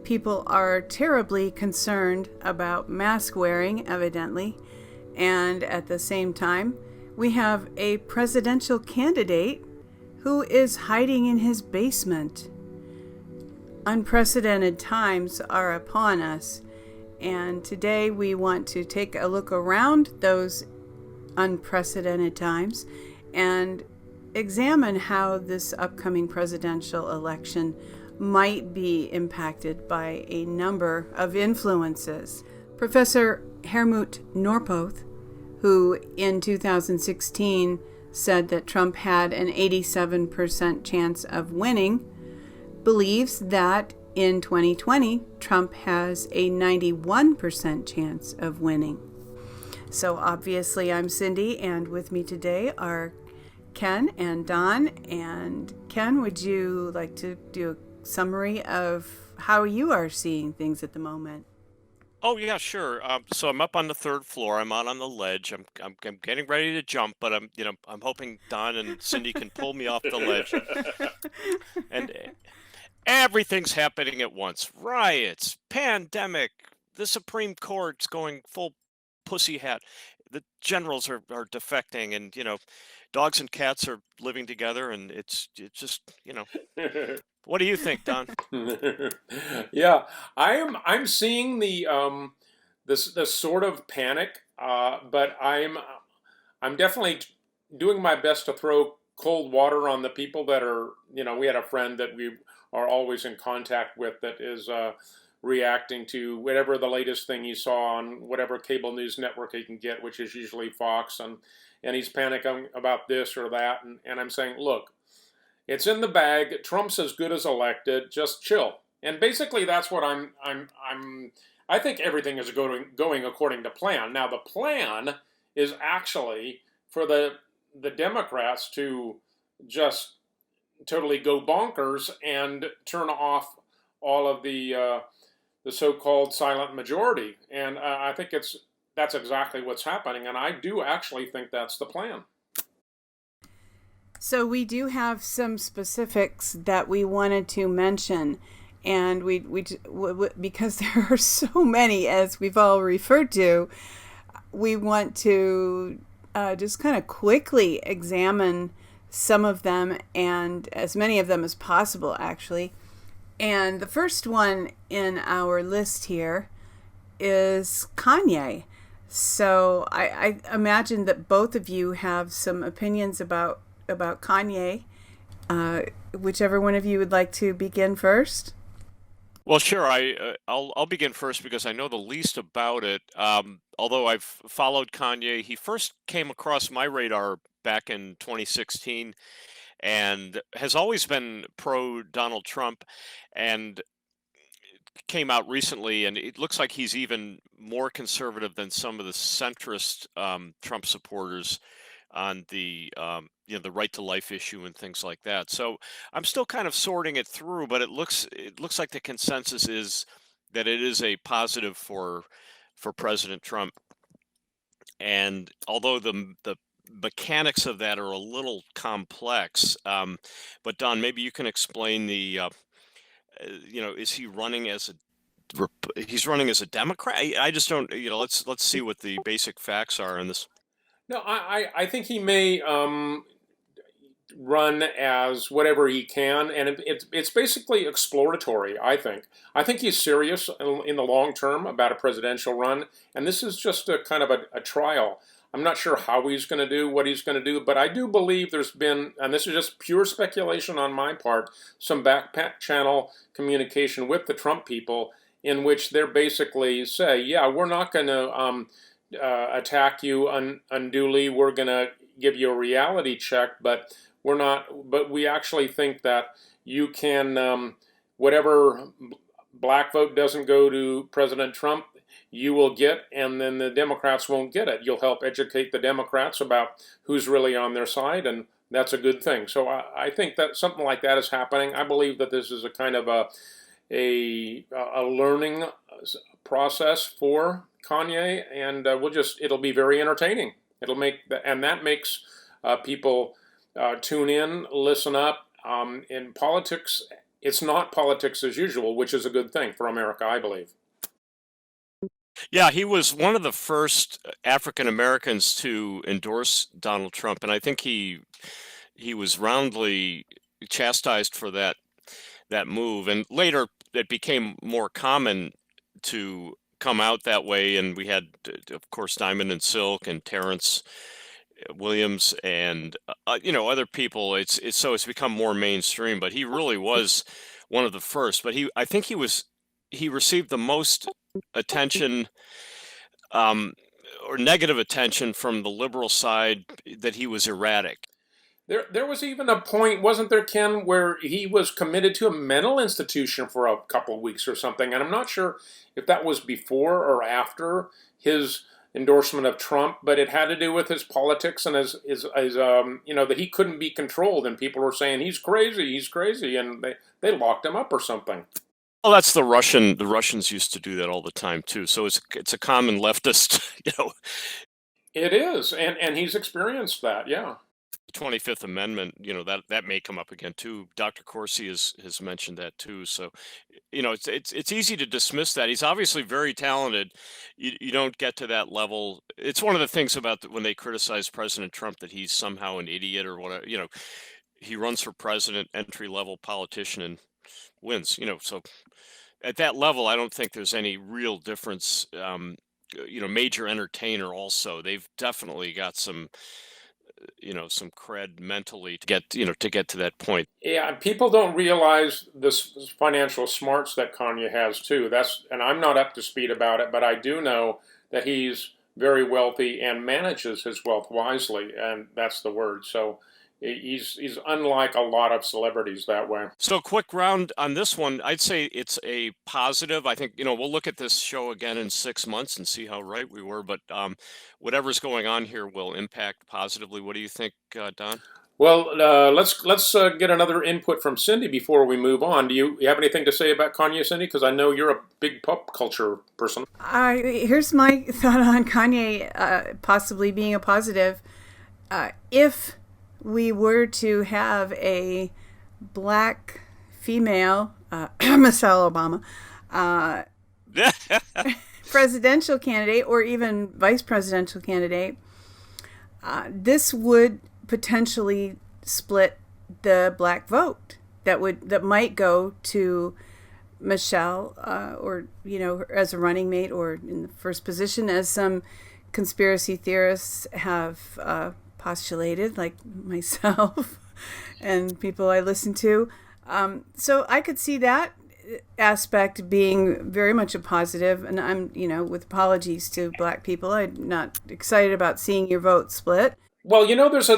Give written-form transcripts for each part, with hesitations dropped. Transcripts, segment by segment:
People are terribly concerned about mask wearing, evidently, and at the same time, we have a presidential candidate who is hiding in his basement. Unprecedented times are upon us, and today we want to take a look around those unprecedented times and examine how this upcoming presidential election might be impacted by a number of influences. Professor Helmut Norpoth, who in 2016 said that Trump had an 87% chance of winning, believes that in 2020, Trump has a 91% chance of winning. So obviously I'm Cindy, and with me today are Ken and Don. And Ken, would you like to do a summary of how you are seeing things at the moment? Oh yeah, sure. So I'm up on the third floor. I'm out on the ledge. I'm getting ready to jump, but I'm hoping Don and Cindy can pull me off the ledge. And everything's happening at once. Riots, pandemic, the Supreme Court's going full pussy hat. The generals are defecting, and dogs and cats are living together, and it's just. What do you think, Don? Yeah, I'm seeing the this sort of panic, but I'm definitely doing my best to throw cold water on the people that are, we had a friend that we are always in contact with that is reacting to whatever the latest thing he saw on whatever cable news network he can get, which is usually Fox, and he's panicking about this or that, and I'm saying, look, it's in the bag. Trump's as good as elected. Just chill. And basically, that's what I think everything is going according to plan. Now, the plan is actually for the Democrats to just totally go bonkers and turn off all of the so-called silent majority. And I think that's exactly what's happening. And I do actually think that's the plan. So we do have some specifics that we wanted to mention, and we because there are so many, as we've all referred to, we want to just kind of quickly examine some of them, and as many of them as possible, actually. And the first one in our list here is Kanye. So I imagine that both of you have some opinions about Kanye. Whichever one of you would like to begin first. Well, sure. I'll begin first because I know the least about it. Although I've followed Kanye, he first came across my radar back in 2016 and has always been pro Donald Trump, and came out recently, and it looks like he's even more conservative than some of the centrist Trump supporters on the the right to life issue and things like that. So I'm still kind of sorting it through, but it looks like the consensus is that it is a positive for President Trump. And although the mechanics of that are a little complex, but Don, maybe you can explain the is he running as he's running as a Democrat? I just don't, let's see what the basic facts are in this. No, I think he may run as whatever he can, and it's basically exploratory, I think he's serious in the long term about a presidential run, and this is just a kind of a trial. I'm not sure how he's going to do what he's going to do, but I do believe there's been, and this is just pure speculation on my part, some back channel communication with the Trump people in which they're basically say, yeah, we're not going to attack you unduly. We're going to give you a reality check, but we're not. But we actually think that you can, whatever black vote doesn't go to President Trump, you will get, and then the Democrats won't get it. You'll help educate the Democrats about who's really on their side, and that's a good thing. So I think that something like that is happening. I believe that this is a kind of a learning process for Kanye, and it'll be very entertaining. That makes people tune in, listen up. In politics, it's not politics as usual, which is a good thing for America, I believe. Yeah, he was one of the first African Americans to endorse Donald Trump, and I think he was roundly chastised for that move. And later, it became more common to come out that way, and we had, of course, Diamond and Silk and Terrence Williams and other people. It's become more mainstream, but he really was one of the first. But I think he received the most attention, or negative attention, from the liberal side, that he was erratic. There was even a point, wasn't there, Ken, where he was committed to a mental institution for a couple of weeks or something, and I'm not sure if that was before or after his endorsement of Trump, but it had to do with his politics and his that he couldn't be controlled, and people were saying he's crazy, and they locked him up or something. Well, that's the Russian. The Russians used to do that all the time too. So it's a common leftist, It is, and he's experienced that, yeah. 25th Amendment, that may come up again too. Dr. Corsi has mentioned that too. So, it's easy to dismiss that. He's obviously very talented. You don't get to that level. It's one of the things about when they criticize President Trump, that he's somehow an idiot or whatever. He runs for president, entry level politician, and wins. So at that level, I don't think there's any real difference. Major entertainer also. They've definitely got some cred mentally to get to that point. Yeah, people don't realize this financial smarts that Kanye has too. And I'm not up to speed about it, but I do know that he's very wealthy and manages his wealth wisely, and that's the word. So he's unlike a lot of celebrities that way. So quick round on this one. I'd say it's a positive. I think, we'll look at this show again in 6 months and see how right we were. But whatever's going on here will impact positively. What do you think, Don? Well, let's get another input from Cindy before we move on. Do you have anything to say about Kanye, Cindy? Because I know you're a big pop culture person. Here's my thought on Kanye possibly being a positive. If we were to have a black female, Michelle Obama, presidential candidate or even vice presidential candidate, this would potentially split the black vote that might go to Michelle, or as a running mate or in the first position, as some conspiracy theorists have postulated, like myself and people I listen to. So I could see that aspect being very much a positive. And I'm, with apologies to black people, I'm not excited about seeing your vote split. Well, there's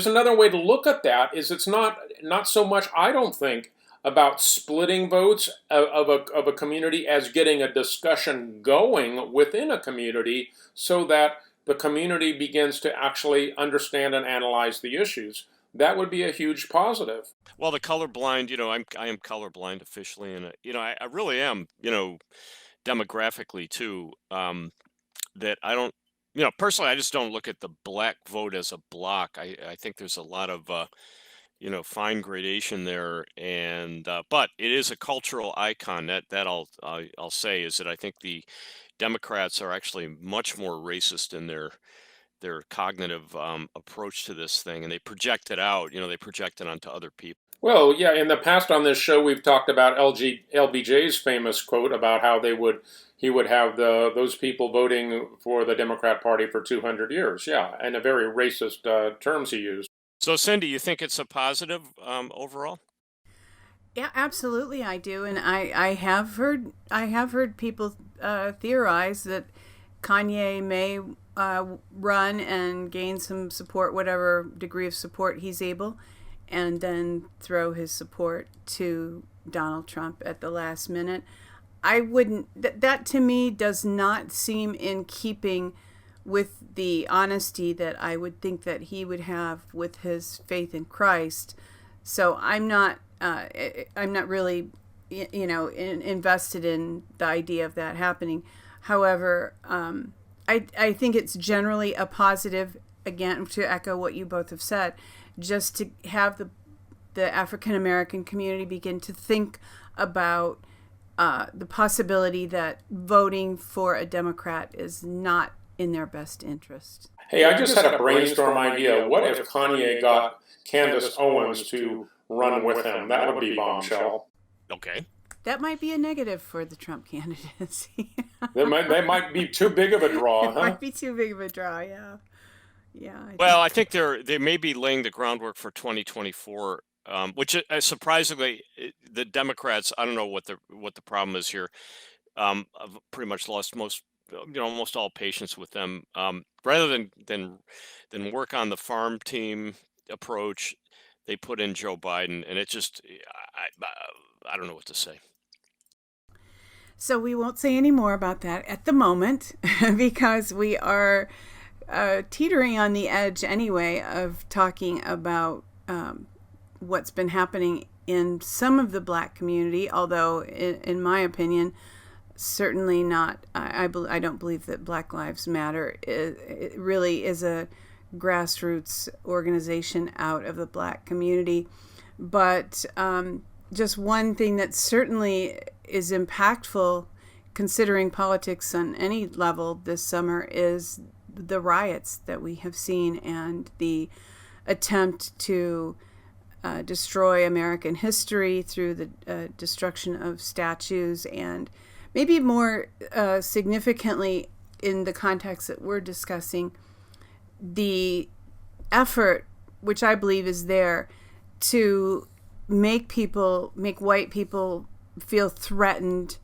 another way to look at that. Is it's not so much, I don't think, about splitting votes of a community as getting a discussion going within a community so that the community begins to actually understand and analyze the issues. That would be a huge positive. Well, the colorblind, I am colorblind officially, and I really am, demographically too. That I don't, personally, I just don't look at the black vote as a block. I think there's a lot of fine gradation there, and but it is a cultural icon. That I'll say is that I think the Democrats are actually much more racist in their cognitive approach to this thing, and they project it out. They project it onto other people. Well, yeah. In the past on this show, we've talked about LBJ's famous quote about how he would have those people voting for the Democrat Party for 200 years. Yeah, and a very racist terms he used. So, Cindy, you think it's a positive overall? Yeah, absolutely, I do, and I have heard people theorize that Kanye may run and gain some support, whatever degree of support he's able, and then throw his support to Donald Trump at the last minute. I wouldn't. That to me does not seem in keeping with the honesty that I would think that he would have with his faith in Christ. So I'm not really, invested in the idea of that happening. However, I think it's generally a positive, again, to echo what you both have said, just to have the the African American community begin to think about the possibility that voting for a Democrat is not in their best interest. Hey, I just had a brainstorm idea. What if Kanye got Candace Owens to run with him? That would be bombshell. Okay. That might be a negative for the Trump candidacy. They might be too big of a draw, huh? It might be too big of a draw, yeah. Yeah. I think they may be laying the groundwork for 2024, which surprisingly, the Democrats, I don't know what the problem is here. I've pretty much lost almost all patience with them. Rather than work on the farm team approach, they put in Joe Biden, and it just, I don't know what to say. So we won't say any more about that at the moment because we are teetering on the edge anyway of talking about what's been happening in some of the Black community, although in my opinion, certainly not. I don't believe that Black Lives Matter it really is a grassroots organization out of the Black community. But just one thing that certainly is impactful considering politics on any level this summer is the riots that we have seen and the attempt to destroy American history through the destruction of statues, and maybe more significantly in the context that we're discussing, the effort, which I believe is there, to make white people feel threatened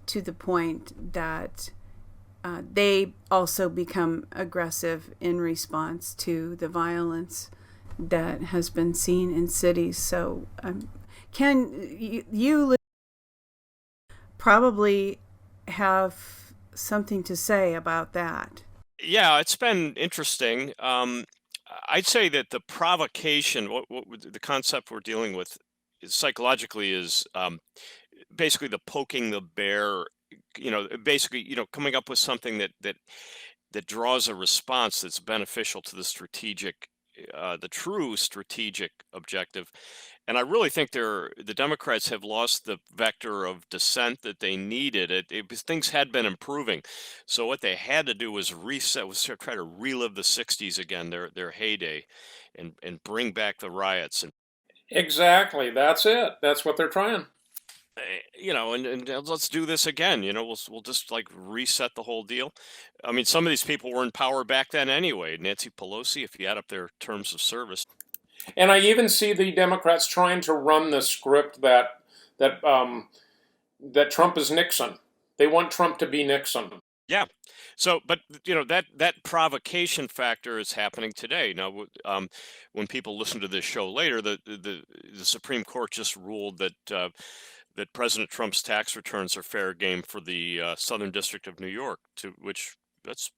to the point that they also become aggressive in response to the violence that has been seen in cities. So Ken, you probably have something to say about that. Yeah, it's been interesting. I'd say that the provocation, what the concept we're dealing with psychologically is basically the poking the bear, basically, coming up with something that draws a response that's beneficial to the true strategic objective. And I really think the Democrats have lost the vector of dissent that they needed. Things had been improving. So what they had to do was try to relive the 60s again, their heyday, and bring back the riots. Exactly. That's it. That's what they're trying. And let's do this again. We'll just like reset the whole deal. I mean, some of these people were in power back then anyway. Nancy Pelosi, if you add up their terms of service. And I even see the Democrats trying to run the script that Trump is Nixon. They want Trump to be Nixon. Yeah. So, but that provocation factor is happening today. Now, when people listen to this show later, the Supreme Court just ruled that President Trump's tax returns are fair game for the Southern District of New York, which it's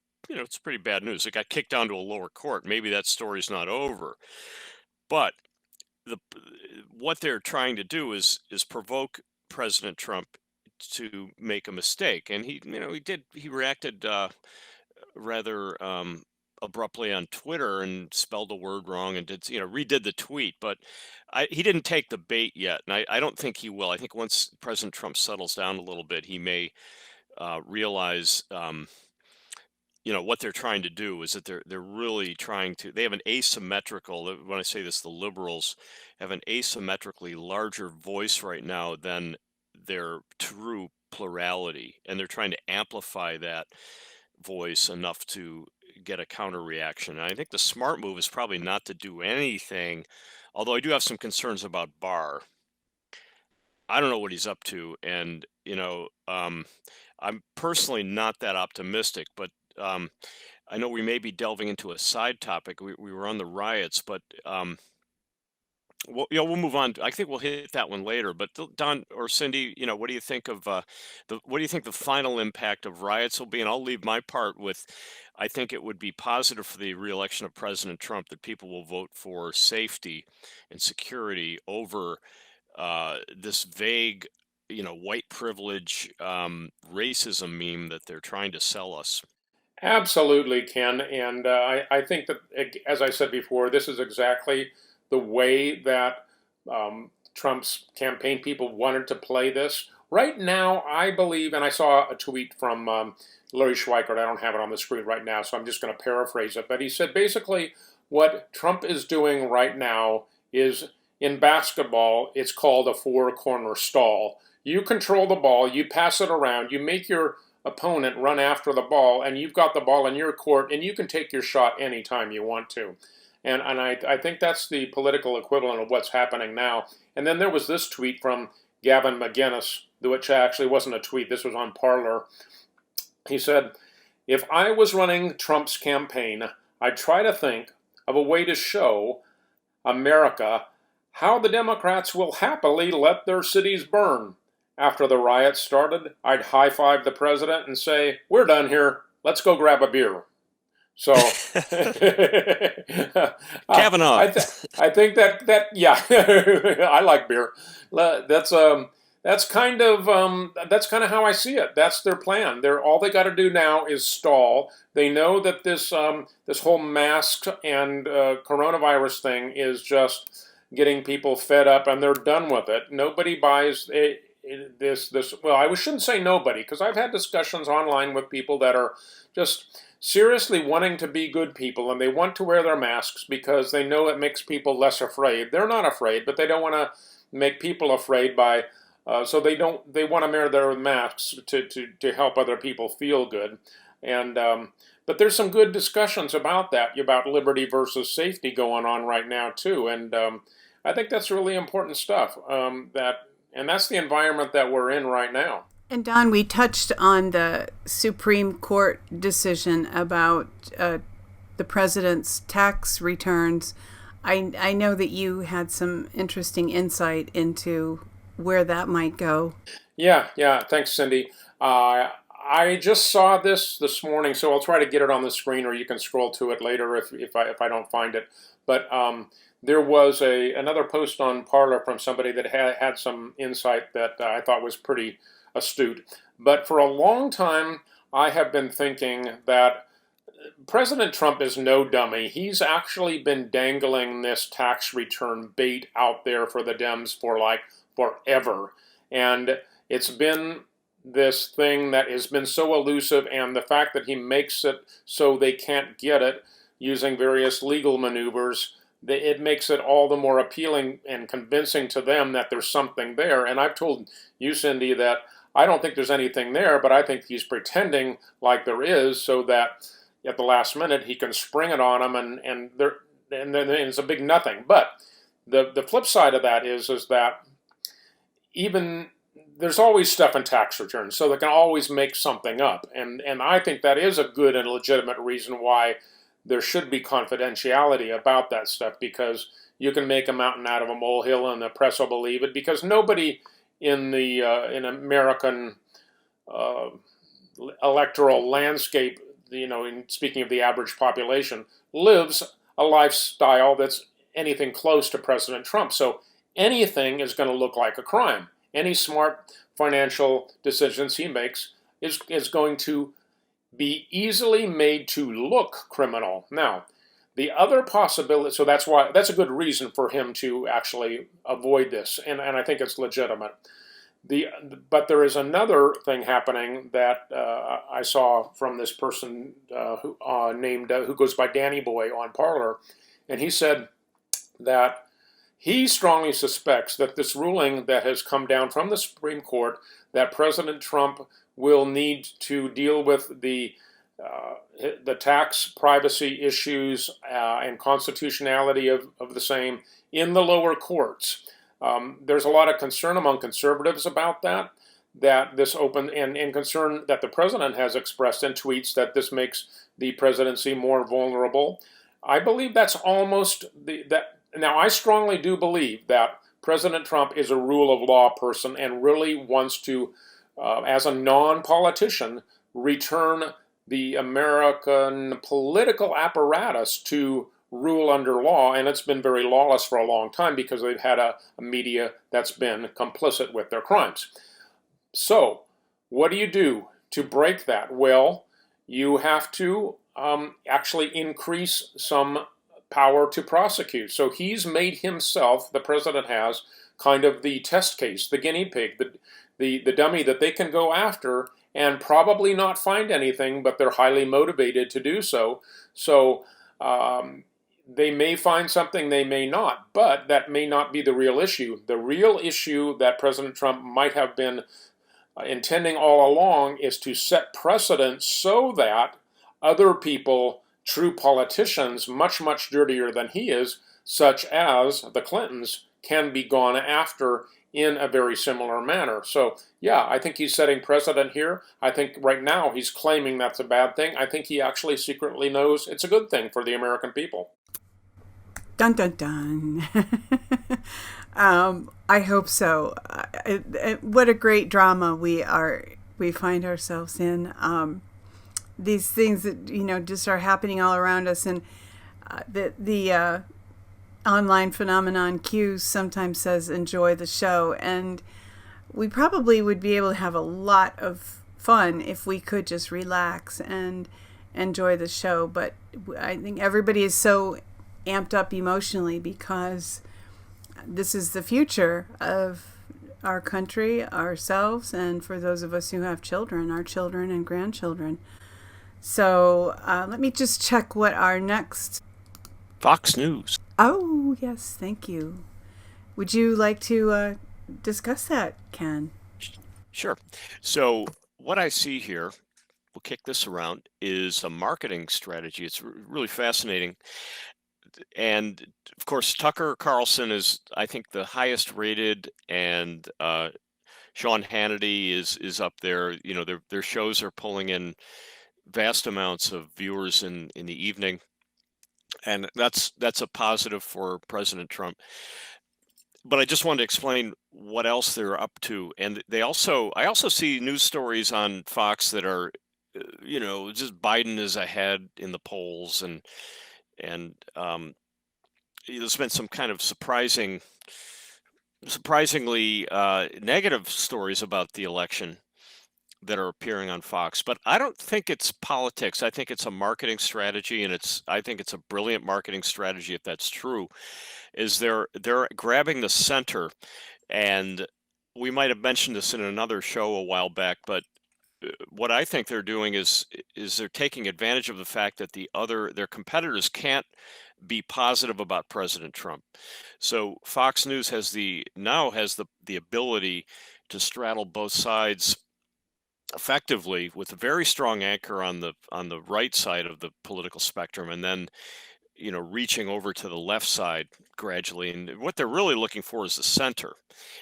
pretty bad news. It got kicked down to a lower court. Maybe that story's not over. But what they're trying to do is provoke President Trump to make a mistake, and he reacted rather abruptly on Twitter and spelled a word wrong and redid the tweet, but he didn't take the bait yet, and I don't think he will. I think once President Trump settles down a little bit, he may realize what they're trying to do is that they're really trying to. They have an asymmetrical. When I say this, the liberals have an asymmetrically larger voice right now than their true plurality, and they're trying to amplify that voice enough to get a counter reaction. And I think the smart move is probably not to do anything, although I do have some concerns about Barr. I don't know what he's up to, and I'm personally not that optimistic, but I know we may be delving into a side topic. We were on the riots, but we'll move on. I think we'll hit that one later. But Don or Cindy, what do you think of what do you think the final impact of riots will be? And I'll leave my part with, I think it would be positive for the reelection of President Trump that people will vote for safety and security over this vague, white privilege racism meme that they're trying to sell us. Absolutely, Ken. And I think that, as I said before, this is exactly the way that Trump's campaign people wanted to play this. Right now, I believe, and I saw a tweet from Larry Schweikert. I don't have it on the screen right now, so I'm just going to paraphrase it. But he said basically what Trump is doing right now is, in basketball, it's called a four-corner stall. You control the ball, you pass it around, you make your opponent run after the ball, and you've got the ball in your court, and you can take your shot anytime you want to. And I think that's the political equivalent of what's happening now. And then there was this tweet from Gavin McInnes, which actually wasn't a tweet, this was on Parler. He said, "If I was running Trump's campaign, I'd try to think of a way to show America how the Democrats will happily let their cities burn. After the riots started, I'd high-five the president and say, 'We're done here. Let's go grab a beer.'" So, Kavanaugh. I think that yeah, I like beer. That's kind of how I see it. That's their plan. All they got to do now is stall. They know that this whole mask and coronavirus thing is just getting people fed up, and they're done with it. Nobody buys this. Well, I shouldn't say nobody, because I've had discussions online with people that are just seriously wanting to be good people, and they want to wear their masks because they know it makes people less afraid. They're not afraid, but they don't want to make people afraid by. So they want to wear their masks to help other people feel good, and but there's some good discussions about that, about liberty versus safety going on right now too, and I think that's really important stuff. And that's the environment that we're in right now. And Don, we touched on the Supreme Court decision about the president's tax returns. I know that you had some interesting insight into where that might go. Yeah. Thanks, Cindy. I just saw this morning, so I'll try to get it on the screen, or you can scroll to it later if I don't find it. But there was another post on Parler from somebody that had some insight that I thought was pretty astute. But for a long time, I have been thinking that President Trump is no dummy. He's actually been dangling this tax return bait out there for the Dems for like forever. And it's been this thing that has been so elusive, and the fact that he makes it so they can't get it using various legal maneuvers, it makes it all the more appealing and convincing to them that there's something there. And I've told you, Cindy, that I don't think there's anything there, but I think he's pretending like there is, so that at the last minute he can spring it on them, and then it's a big nothing. But the flip side of that is that even there's always stuff in tax returns, so they can always make something up, and I think that is a good and legitimate reason why there should be confidentiality about that stuff, because you can make a mountain out of a molehill and the press will believe it, because nobody in in American electoral landscape, in speaking of the average population, lives a lifestyle that's anything close to President Trump. So anything is going to look like a crime. Any smart financial decisions he makes is going to be easily made to look criminal. Now, the other possibility, so that's a good reason for him to actually avoid this, and I think it's legitimate. But there is another thing happening that I saw from this person who goes by Danny Boy on Parler, and he said that he strongly suspects that this ruling that has come down from the Supreme Court, that President Trump will need to deal with the tax privacy issues and constitutionality of the same in the lower courts. There's a lot of concern among conservatives about that this open, and concern that the president has expressed in tweets that this makes the presidency more vulnerable. I believe that's almost now, I strongly do believe that President Trump is a rule of law person and really wants to, as a non-politician, return the American political apparatus to rule under law, and it's been very lawless for a long time because they've had a media that's been complicit with their crimes. So, what do you do to break that? Well, you have to actually increase some power to prosecute. So he's made himself, the president has, kind of the test case, the guinea pig, the dummy that they can go after and probably not find anything, but they're highly motivated to do so. So they may find something, they may not, but that may not be the real issue. The real issue that President Trump might have been intending all along is to set precedent so that other people, true politicians, much, much dirtier than he is, such as the Clintons, can be gone after in a very similar manner. So, yeah, I think he's setting precedent here. I think right now he's claiming that's a bad thing. I think he actually secretly knows it's a good thing for the American people. Dun, dun, dun. I hope so. What a great drama we find ourselves in. These things that, just are happening all around us. And the online phenomenon Q sometimes says, enjoy the show. And we probably would be able to have a lot of fun if we could just relax and enjoy the show. But I think everybody is so amped up emotionally because this is the future of our country, ourselves, and for those of us who have children, our children and grandchildren. So let me just check what our next... Fox News. Oh, yes, thank you. Would you like to discuss that, Ken? Sure. So what I see here, we'll kick this around, is a marketing strategy. It's really fascinating. And of course, Tucker Carlson is, I think, the highest rated, and Sean Hannity is up there. Their shows are pulling in vast amounts of viewers in the evening, and that's a positive for President Trump. But I just wanted to explain what else they're up to, and I also see news stories on Fox that are, just Biden is ahead in the polls, and there's been some kind of surprisingly negative stories about the election that are appearing on Fox. But I don't think it's politics. I think it's a marketing strategy, and I think it's a brilliant marketing strategy if that's true. Is they're grabbing the center, and we might have mentioned this in another show a while back, but what I think they're doing is they're taking advantage of the fact that their competitors can't be positive about President Trump. So Fox News has the ability to straddle both sides effectively with a very strong anchor on the right side of the political spectrum, and then reaching over to the left side gradually. And what they're really looking for is the center.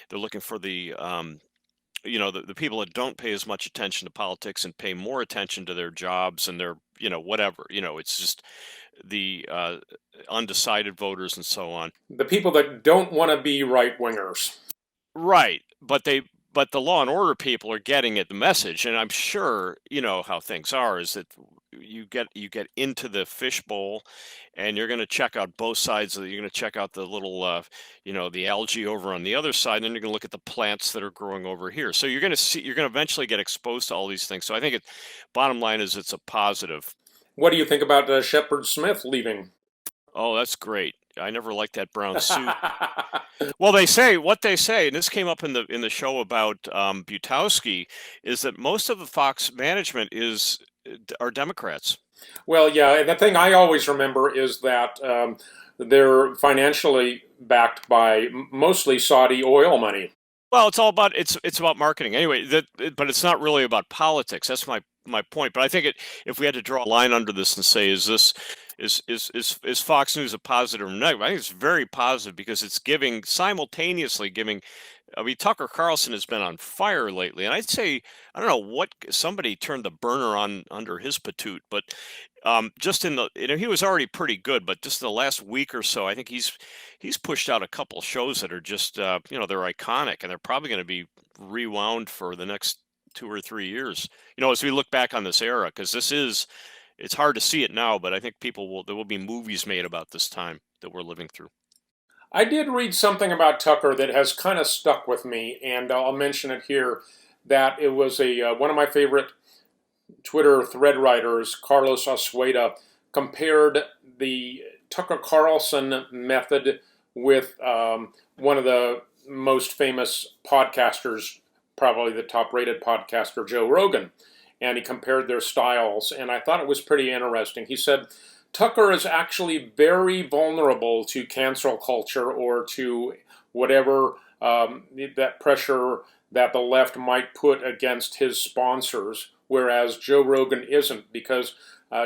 They're looking for the people that don't pay as much attention to politics and pay more attention to their jobs and their, whatever, it's just the undecided voters and so on. The people that don't want to be right-wingers. Right. But the law and order people are getting at the message. And I'm sure, how things are, is that you get into the fishbowl, and you're going to check out both sides. You're going to check out the little, the algae over on the other side, and then you're going to look at the plants that are growing over here. So you're going to eventually get exposed to all these things. So I think bottom line is it's a positive. What do you think about Shepard Smith leaving? Oh, that's great. I never liked that brown suit. Well, what they say, and this came up in the show about Butowski, is that most of the Fox management are Democrats. Well, yeah, and the thing I always remember is that they're financially backed by mostly Saudi oil money. Well, it's about marketing anyway. But it's not really about politics. That's my point. But I think if we had to draw a line under this and say, is Fox News a positive or negative? I think it's very positive because it's simultaneously giving. I mean, Tucker Carlson has been on fire lately, and I'd say, I don't know somebody turned the burner on under his patoot, but just he was already pretty good, but just in the last week or so, I think he's pushed out a couple shows that are just, they're iconic, and they're probably going to be rewound for the next 2 or 3 years, as we look back on this era, because it's hard to see it now, but I think there will be movies made about this time that we're living through. I did read something about Tucker that has kind of stuck with me, and I'll mention it here, that it was one of my favorite Twitter thread writers, Carlos Azueda, compared the Tucker Carlson method with one of the most famous podcasters, probably the top-rated podcaster, Joe Rogan, and he compared their styles, and I thought it was pretty interesting. He said, Tucker is actually very vulnerable to cancel culture or to whatever that pressure that the left might put against his sponsors, whereas Joe Rogan isn't, because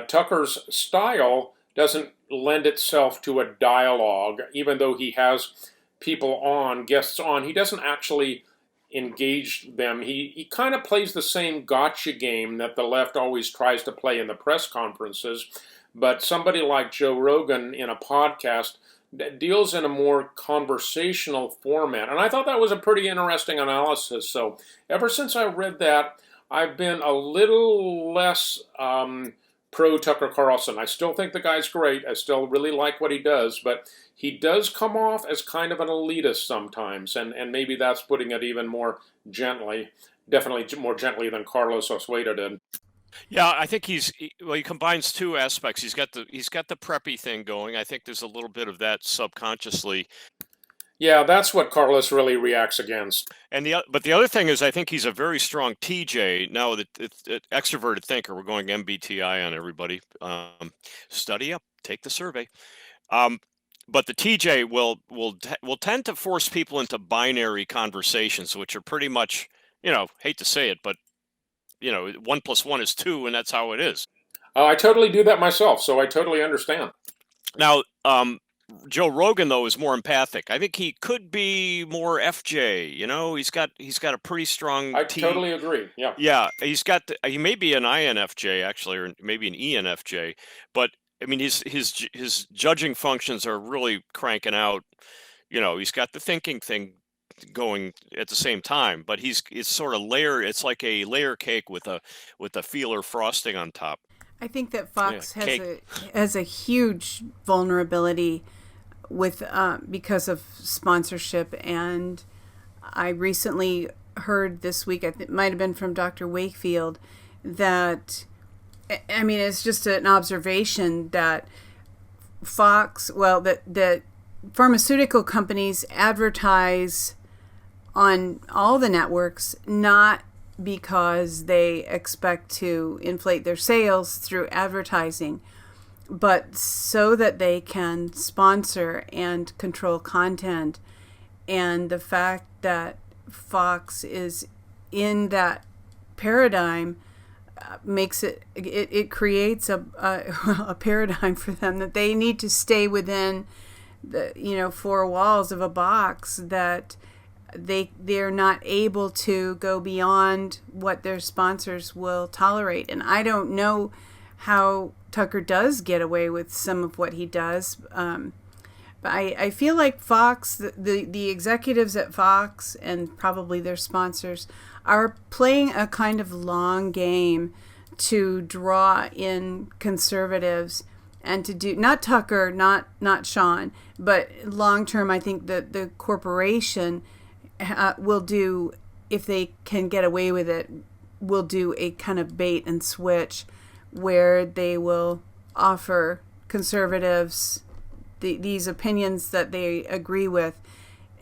Tucker's style doesn't lend itself to a dialogue. Even though he has people on, guests on, he doesn't actually engage them. He kind of plays the same gotcha game that the left always tries to play in the press conferences, but somebody like Joe Rogan in a podcast deals in a more conversational format. And I thought that was a pretty interesting analysis. So ever since I read that, I've been a little less pro Tucker Carlson. I still think the guy's great. I still really like what he does, but he does come off as kind of an elitist sometimes, and maybe that's putting it even more gently, definitely more gently than Carlos Osweda did. Yeah, I think he combines two aspects. He's got the preppy thing going. I think there's a little bit of that subconsciously. Yeah, that's what Carlos really reacts against. And but the other thing is, I think he's a very strong TJ. Now, the extroverted thinker. We're going MBTI on everybody. Study up, take the survey. But the TJ will tend to force people into binary conversations, which are pretty much, hate to say it, but 1 + 1 is 2, and that's how it is. I totally do that myself, so I totally understand. Now, Joe Rogan, though, is more empathic. I think he could be more FJ. He's got a pretty strong. I totally agree. Yeah. Yeah, he may be an INFJ actually, or maybe an ENFJ, but I mean, his judging functions are really cranking out. He's got the thinking thing going at the same time, but it's sort of layer. It's like a layer cake with a feeler frosting on top. I think that Fox has a huge vulnerability with because of sponsorship, and I recently heard this week, it might have been from Dr. Wakefield, that, I mean, it's just an observation that Fox, that pharmaceutical companies advertise on all the networks, not because they expect to inflate their sales through advertising, but so that they can sponsor and control content. And the fact that Fox is in that paradigm makes it creates a paradigm for them that they need to stay within the four walls of a box, that they're not able to go beyond what their sponsors will tolerate. And I don't know how Tucker does get away with some of what he does, but I feel like Fox, the executives at Fox and probably their sponsors, are playing a kind of long game to draw in conservatives and to do, not Tucker, not Sean, but long term, I think that the corporation will do, if they can get away with it, will do a kind of bait and switch where they will offer conservatives these opinions that they agree with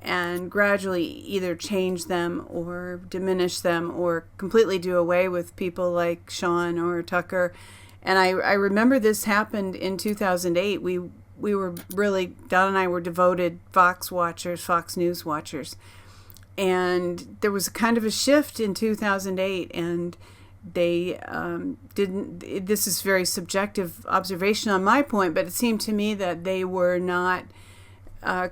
and gradually either change them or diminish them or completely do away with people like Sean or Tucker. And I remember this happened in 2008. We were really, Don and I were devoted Fox watchers, Fox News watchers. And there was kind of a shift in 2008, and they didn't, this is very subjective observation on my point, but it seemed to me that they were not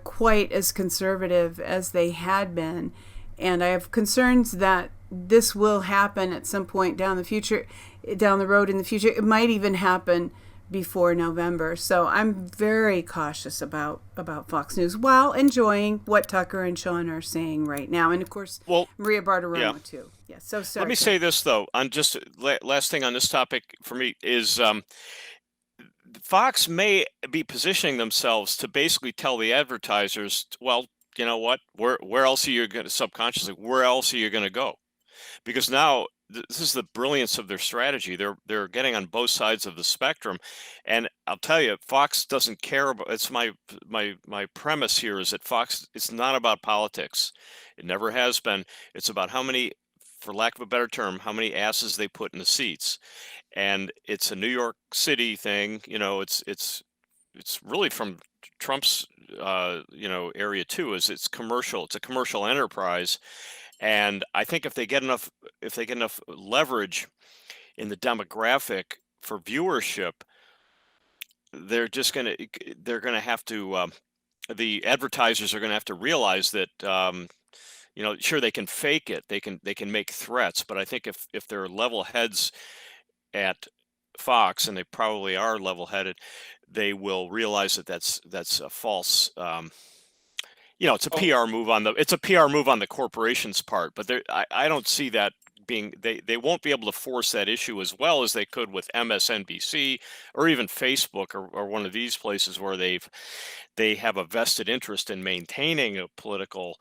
quite as conservative as they had been. And I have concerns that this will happen at some point down the road in the future. It might even happen before November. So I'm very cautious about Fox News while enjoying what Tucker and Sean are saying right now. And of course, Maria Bartiromo too. Yeah. So sorry. Let me say this though, on just last thing on this topic for me is Fox may be positioning themselves to basically tell the advertisers, well, you know what, where else are you going to subconsciously, where else are you going to go? Because now this is the brilliance of their strategy. They're getting on both sides of the spectrum, and I'll tell you, Fox doesn't care about. It's my premise here is that Fox. It's not about politics. It never has been. It's about how many, for lack of a better term, how many asses they put in the seats, and it's a New York City thing. It's really from Trump's area too. Is it's commercial. It's a commercial enterprise. And I think if they get enough leverage in the demographic for viewership, they're gonna have to the advertisers are gonna have to realize that sure, they can fake it, they can make threats, but I think if they're level heads at Fox, and they probably are level headed, they will realize that that's a false. It's a PR move on the corporation's part, but I don't see that being they won't be able to force that issue as well as they could with MSNBC or even Facebook or one of these places where they have a vested interest in maintaining a political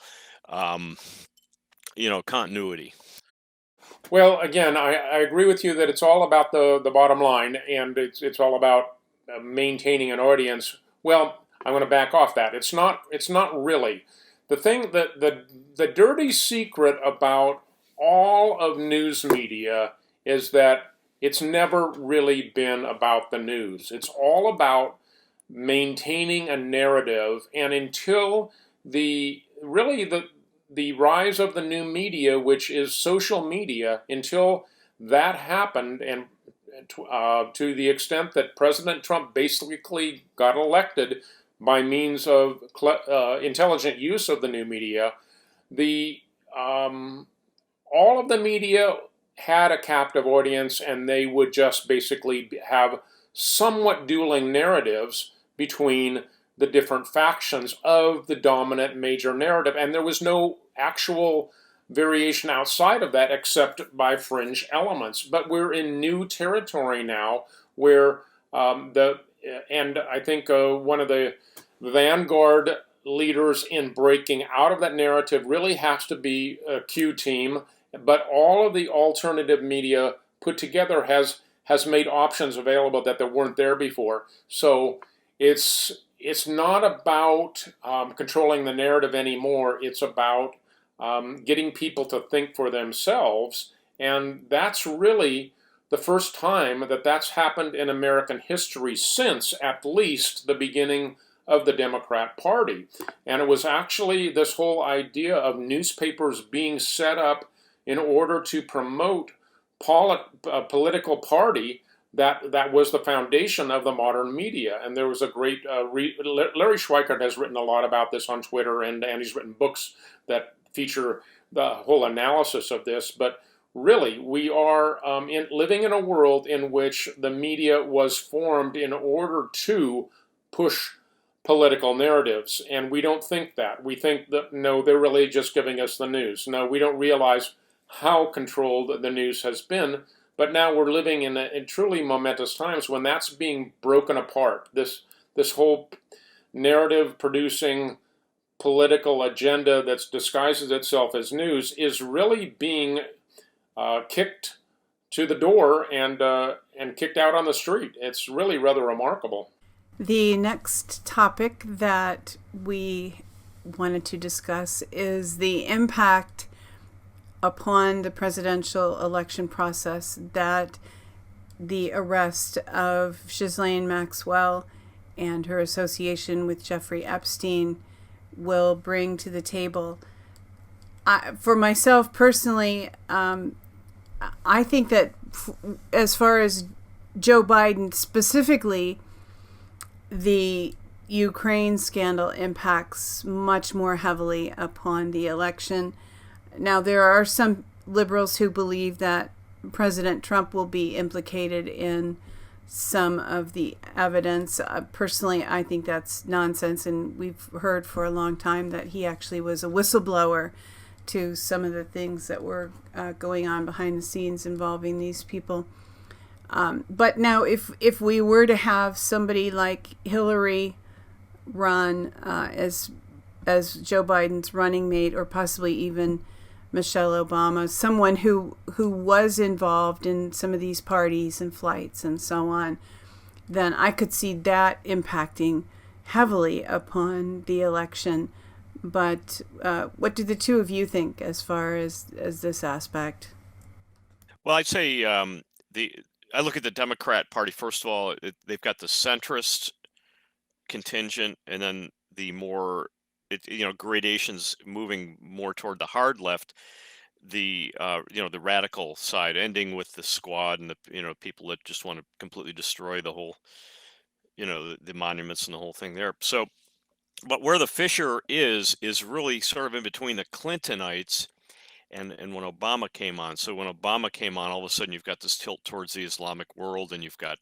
continuity. Well, again, I agree with you that it's all about the bottom line, and it's all about maintaining an audience. Well, I'm going to back off that. It's not really. The thing that the dirty secret about all of news media is that it's never really been about the news. It's all about maintaining a narrative, and until the rise of the new media, which is social media, until that happened, and to the extent that President Trump basically got elected by means of intelligent use of the new media, all of the media had a captive audience, and they would just basically have somewhat dueling narratives between the different factions of the dominant major narrative, and there was no actual variation outside of that except by fringe elements. But we're in new territory now where and I think one of the vanguard leaders in breaking out of that narrative really has to be a Q team, but all of the alternative media put together has made options available that weren't there before. So it's not about controlling the narrative anymore. It's about getting people to think for themselves, and that's really the first time that that's happened in American history since at least the beginning of the Democrat Party. And it was actually this whole idea of newspapers being set up in order to promote a political party that was the foundation of the modern media. And there was a great, Larry Schweikart has written a lot about this on Twitter, and he's written books that feature the whole analysis of this. But really, we are living in a world in which the media was formed in order to push political narratives, and we don't think that. We think that, no, they're really just giving us the news. No, we don't realize how controlled the news has been, but now we're living in truly momentous times when that's being broken apart. This whole narrative-producing political agenda that disguises itself as news is really being kicked to the door and kicked out on the street. It's really rather remarkable. The next topic that we wanted to discuss is the impact upon the presidential election process that the arrest of Ghislaine Maxwell and her association with Jeffrey Epstein will bring to the table. For myself personally, I think that as far as Joe Biden specifically, the Ukraine scandal impacts much more heavily upon the election. Now, there are some liberals who believe that President Trump will be implicated in some of the evidence. Personally, I think that's nonsense, and we've heard for a long time that he actually was a whistleblower to some of the things that were going on behind the scenes involving these people. But now, if we were to have somebody like Hillary run as Joe Biden's running mate, or possibly even Michelle Obama, someone who was involved in some of these parties and flights and so on, then I could see that impacting heavily upon the election. But what do the two of you think as far as this aspect? Well, I'd say I look at the Democrat Party. First of all, they've got the centrist contingent, and then the more, gradations moving more toward the hard left. The the radical side, ending with the squad and the people that just want to completely destroy the whole, the monuments and the whole thing there. So, but where the fissure is really sort of in between the Clintonites and when Obama came on. So when Obama came on, all of a sudden you've got this tilt towards the Islamic world, and you've got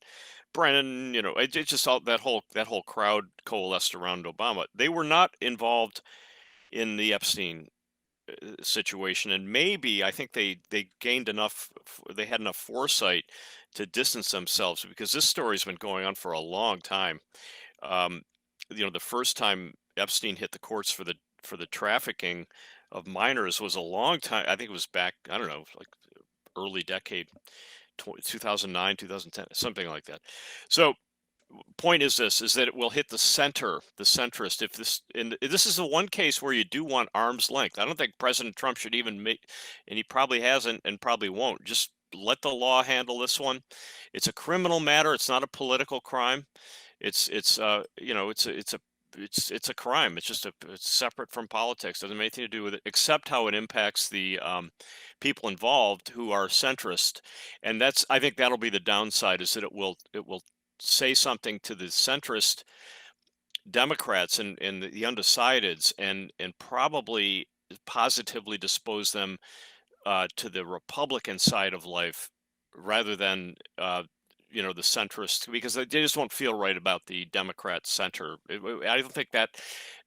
Brennan. It's just all that whole crowd coalesced around Obama. They were not involved in the Epstein situation, and maybe I think they gained enough, they had enough foresight to distance themselves, because this story's been going on for a long time. The first time Epstein hit the courts for the trafficking of minors was a long time. I think it was back, I don't know, like early decade, 2009, 2010, something like that. So point is that it will hit the centrist. If this is the one case where you do want arm's length. I don't think President Trump should even make, and he probably hasn't and probably won't. Just let the law handle this one. It's a criminal matter. It's not a political crime. It's a crime. It's separate from politics. Doesn't have anything to do with it, except how it impacts the people involved who are centrist. And I think that'll be the downside, is that it will say something to the centrist Democrats and the undecideds, and probably positively dispose them to the Republican side of life, rather than the centrist, because they just won't feel right about the Democrat center. I don't think that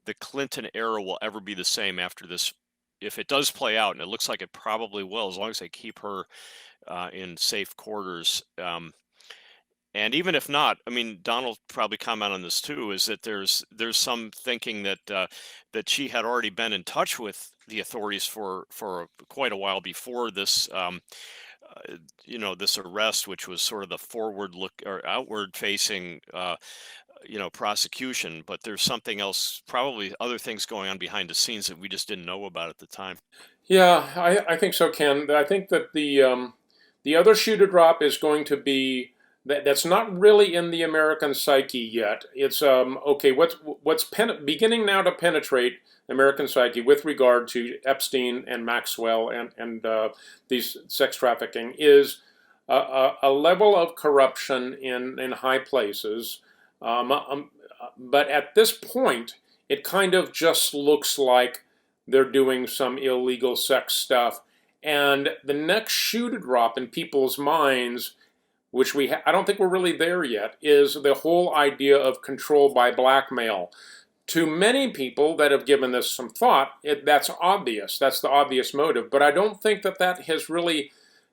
the Clinton era will ever be the same after this, if it does play out, and it looks like it probably will, as long as they keep her in safe quarters. And even if not, I mean, Donald probably comment on this too, is that there's some thinking that she had already been in touch with the authorities for quite a while before this, this arrest, which was sort of the forward look or outward facing, prosecution. But there's something else, probably other things going on behind the scenes that we just didn't know about at the time. Yeah, I think so, Ken. I think that the other shoe to drop is going to be that's not really in the American psyche yet. It's okay. What's beginning now to penetrate the American psyche with regard to Epstein and Maxwell and these sex trafficking is a level of corruption in high places. But at this point, it kind of just looks like they're doing some illegal sex stuff. And the next shoe to drop in people's minds, which I don't think we're really there yet, is the whole idea of control by blackmail. To many people that have given this some thought, that's obvious. That's the obvious motive. But I don't think that has really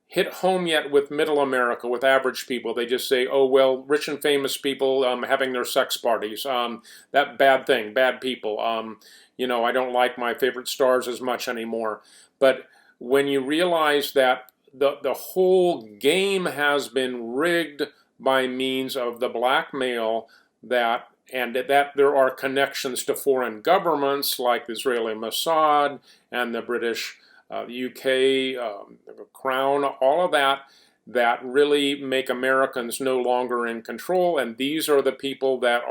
hit home yet with middle America, with average people. They just say, oh, well, rich and famous people having their sex parties. That bad thing, bad people. I don't like my favorite stars as much anymore. But when you realize that the whole game has been rigged by means of the blackmail, that there are connections to foreign governments like the Israeli Mossad and the British, UK, Crown, all of that really make Americans no longer in control. And these are the people that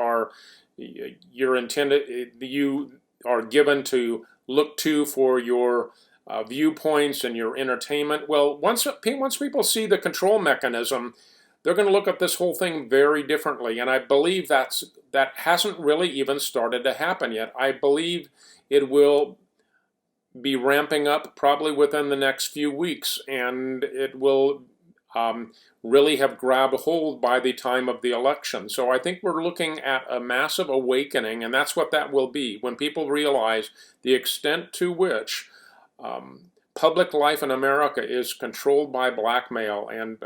you are given to look to for your viewpoints and your entertainment. Well, once people see the control mechanism, they're going to look at this whole thing very differently. And I believe that hasn't really even started to happen yet. I believe it will be ramping up probably within the next few weeks, and it will really have grabbed hold by the time of the election. So I think we're looking at a massive awakening, and that's what that will be, when people realize the extent to which public life in America is controlled by blackmail, and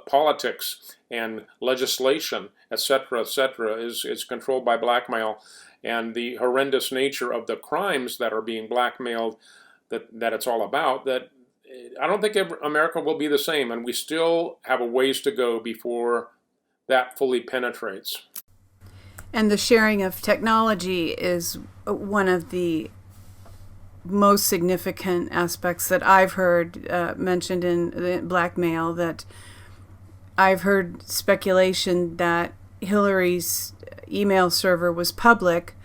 politics and legislation, etc., is controlled by blackmail, and the horrendous nature of the crimes that are being blackmailed. that it's all about, that I don't think America will be the same, and we still have a ways to go before that fully penetrates. And the sharing of technology is one of the most significant aspects that I've heard mentioned in blackmail, that I've heard speculation that Hillary's email server was public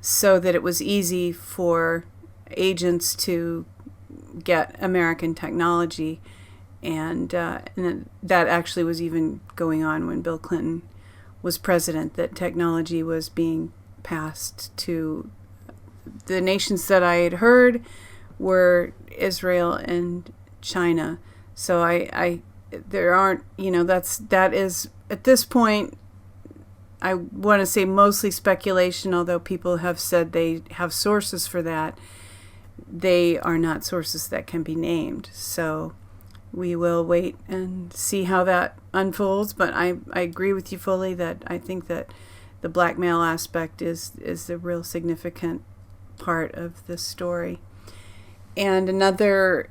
so that it was easy for agents to get American technology. And that actually was even going on when Bill Clinton was president, that technology was being passed to the nations that I had heard were Israel and China. So there aren't, that is at this point, I want to say mostly speculation, although people have said they have sources for that. They are not sources that can be named. So we will wait and see how that unfolds. But I agree with you fully that I think that the blackmail aspect is the real significant part of this story. And another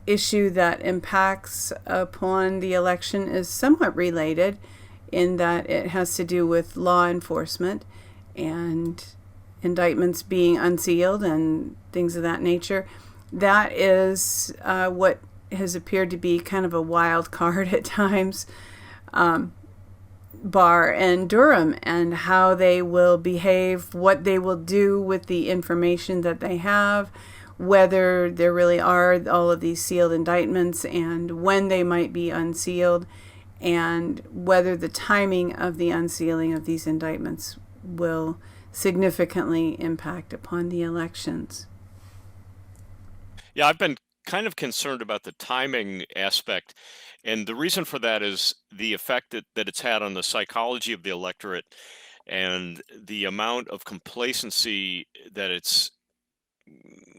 issue that impacts upon the election is somewhat related, in that it has to do with law enforcement and indictments being unsealed and things of that nature. That is what has appeared to be kind of a wild card at times. Barr and Durham, and how they will behave, what they will do with the information that they have, whether there really are all of these sealed indictments and when they might be unsealed, and whether the timing of the unsealing of these indictments will significantly impact upon the elections. Yeah, I've been kind of concerned about the timing aspect. And the reason for that is the effect that it's had on the psychology of the electorate, and the amount of complacency that it's,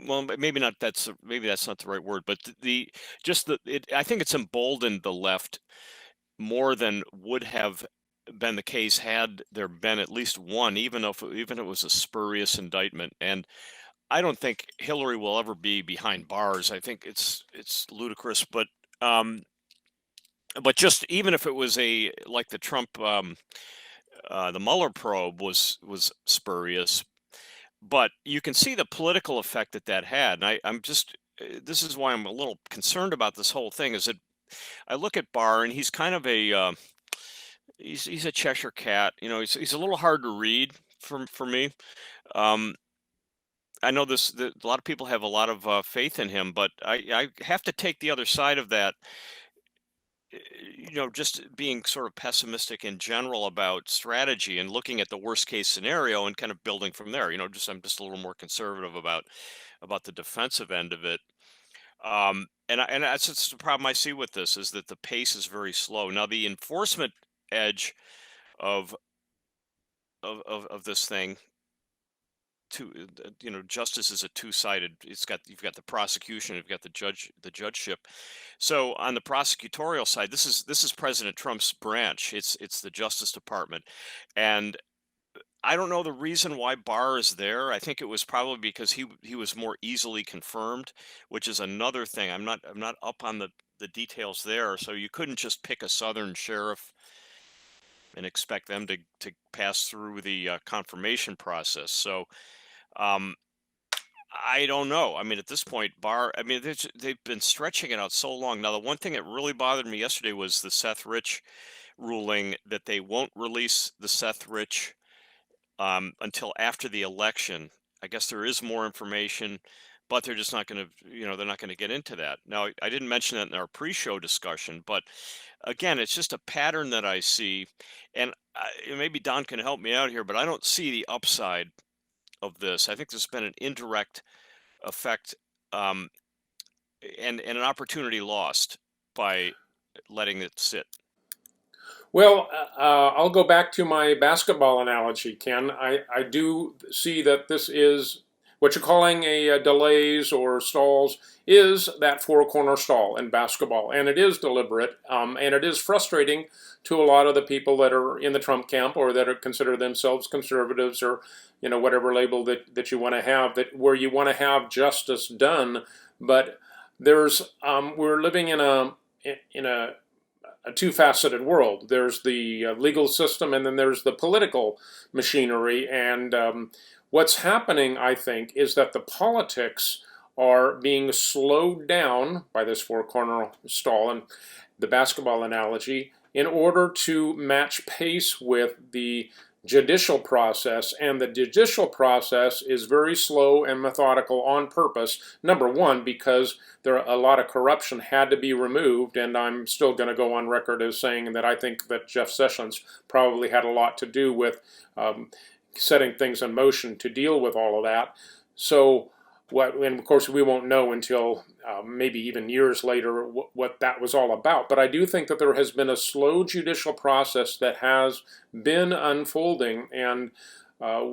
well, maybe not, maybe that's not the right word, but I think it's emboldened the left more than would have been the case had there been at least one, even if it was a spurious indictment. And I don't think Hillary will ever be behind bars. I think it's ludicrous, but just even if it was like the Trump, the Mueller probe was spurious, but you can see the political effect that had. And I'm just, this is why I'm a little concerned about this whole thing, is that I look at Barr, and he's kind of he's a Cheshire cat. He's a little hard to read for me. I know a lot of people have a lot of faith in him, but I have to take the other side of that. Just being sort of pessimistic in general about strategy and looking at the worst case scenario and kind of building from there. I'm just a little more conservative about the defensive end of it. And that's just the problem I see with this, is that the pace is very slow. Now, the enforcement edge of this thing, justice is a two-sided. You've got the prosecution, you've got the judgeship. So on the prosecutorial side, this is President Trump's branch. It's the Justice Department, and I don't know the reason why Barr is there. I think it was probably because he was more easily confirmed, which is another thing. I'm not up on the details there. So you couldn't just pick a Southern sheriff and expect them to pass through the confirmation process. So I don't know. I mean, at this point, Barr, I mean, they've been stretching it out so long. Now, the one thing that really bothered me yesterday was the Seth Rich ruling, that they won't release the Seth Rich until after the election. I guess there is more information, but they're just not going to, they're not going to get into that. Now, I didn't mention that in our pre-show discussion, but again, it's just a pattern that I see, and maybe Don can help me out here, but I don't see the upside of this. I think there's been an indirect effect, and an opportunity lost by letting it sit. Well, I'll go back to my basketball analogy, Ken. I do see that this is what you're calling delays or stalls is that four-corner stall in basketball, and it is deliberate, and it is frustrating to a lot of the people that are in the Trump camp or that are consider themselves conservatives or whatever label that you want to have, that where you want to have justice done, but there's we're living in a two-faceted world. There's the legal system, and then there's the political machinery. And what's happening, I think, is that the politics are being slowed down by this four-corner stall and the basketball analogy in order to match pace with the judicial process, and the judicial process is very slow and methodical on purpose. Number one, because a lot of corruption had to be removed, and I'm still going to go on record as saying that I think that Jeff Sessions probably had a lot to do with setting things in motion to deal with all of that. So, and of course we won't know until maybe even years later what that was all about. But I do think that there has been a slow judicial process that has been unfolding, and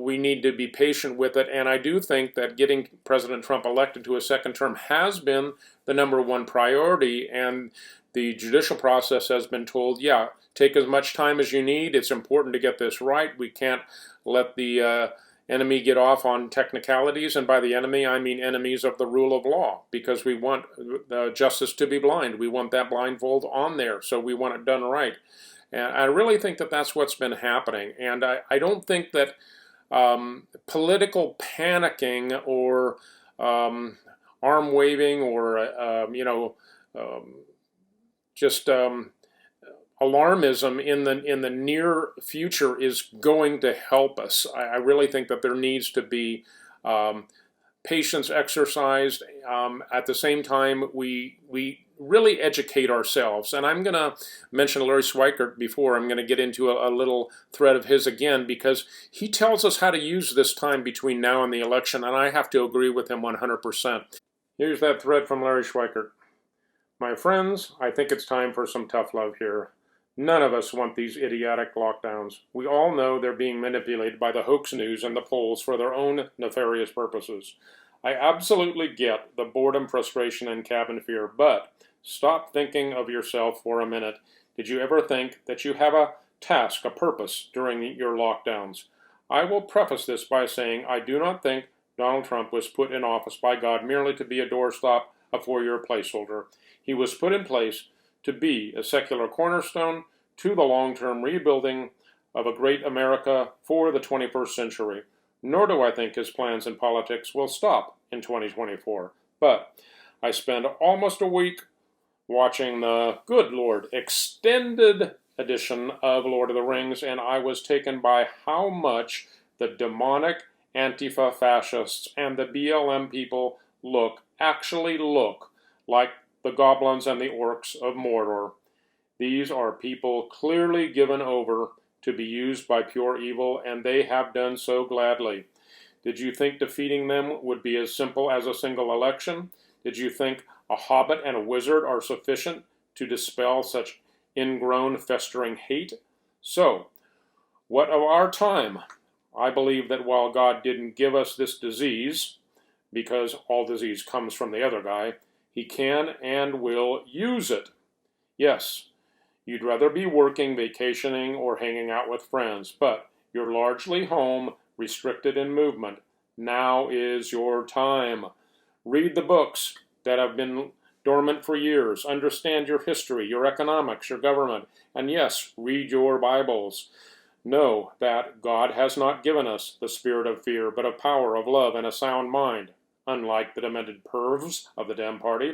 we need to be patient with it. And I do think that getting President Trump elected to a second term has been the number one priority, and the judicial process has been told, yeah, take as much time as you need. It's important to get this right. We can't let the enemy get off on technicalities, and by the enemy I mean enemies of the rule of law, because we want justice to be blind. We want that blindfold on there, so we want it done right. And I really think that that's what's been happening, and I don't think that political panicking or arm waving or just alarmism in the near future is going to help us. I really think that there needs to be patience exercised. At the same time, we really educate ourselves. And I'm going to mention Larry Schweikert before. I'm going to get into a little thread of his again, because he tells us how to use this time between now and the election, and I have to agree with him 100%. Here's that thread from Larry Schweikert. My friends, I think it's time for some tough love here. None of us want these idiotic lockdowns. We all know they're being manipulated by the hoax news and the polls for their own nefarious purposes. I absolutely get the boredom, frustration, and cabin fear, but stop thinking of yourself for a minute. Did you ever think that you have a task, a purpose during your lockdowns? I will preface this by saying I do not think Donald Trump was put in office by God merely to be a doorstop, a four-year placeholder. He was put in place to be a secular cornerstone to the long-term rebuilding of a great America for the 21st century. Nor do I think his plans in politics will stop in 2024. But I spent almost a week watching the, good Lord, extended edition of Lord of the Rings, and I was taken by how much the demonic Antifa fascists and the BLM people actually look like the goblins and the orcs of Mordor. These are people clearly given over to be used by pure evil, and they have done so gladly. Did you think defeating them would be as simple as a single election? Did you think a hobbit and a wizard are sufficient to dispel such ingrown, festering hate? So, what of our time? I believe that while God didn't give us this disease, because all disease comes from the other guy, He can and will use it. Yes, you'd rather be working, vacationing, or hanging out with friends, but you're largely home, restricted in movement. Now is your time. Read the books that have been dormant for years. Understand your history, your economics, your government, and yes, read your Bibles. Know that God has not given us the spirit of fear, but of power, of love, and a sound mind. Unlike the demented pervs of the Dem Party,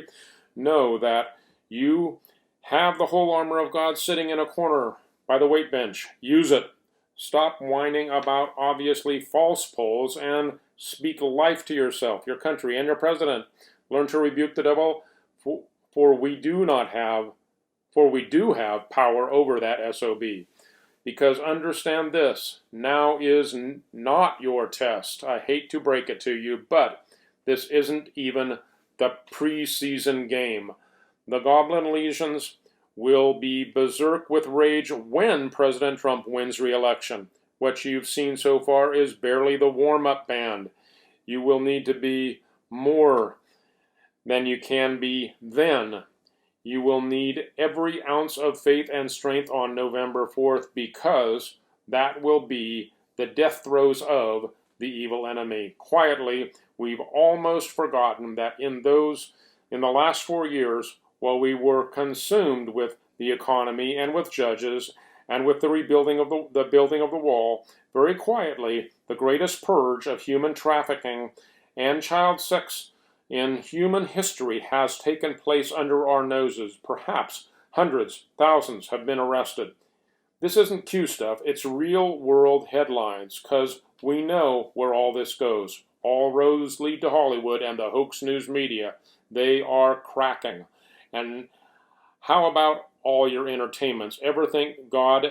know that you have the whole armor of God sitting in a corner by the weight bench. Use it. Stop whining about obviously false polls and speak life to yourself, your country, and your president. Learn to rebuke the devil, for we do have power over that SOB. Because understand this, now is not your test. I hate to break it to you, but this isn't even the preseason game. The Goblin legions will be berserk with rage when President Trump wins re-election. What you've seen so far is barely the warm-up band. You will need to be more than you can be then. You will need every ounce of faith and strength on November 4th, because that will be the death throes of the evil enemy. Quietly, we've almost forgotten that in the last 4 years, while we were consumed with the economy and with judges and with the rebuilding of the building of the wall, very quietly, the greatest purge of human trafficking and child sex in human history has taken place under our noses. Perhaps hundreds, thousands have been arrested. This isn't Q stuff, it's real world headlines, because we know where all this goes. All roads lead to Hollywood and the hoax news media. They are cracking. And how about all your entertainments? Ever think God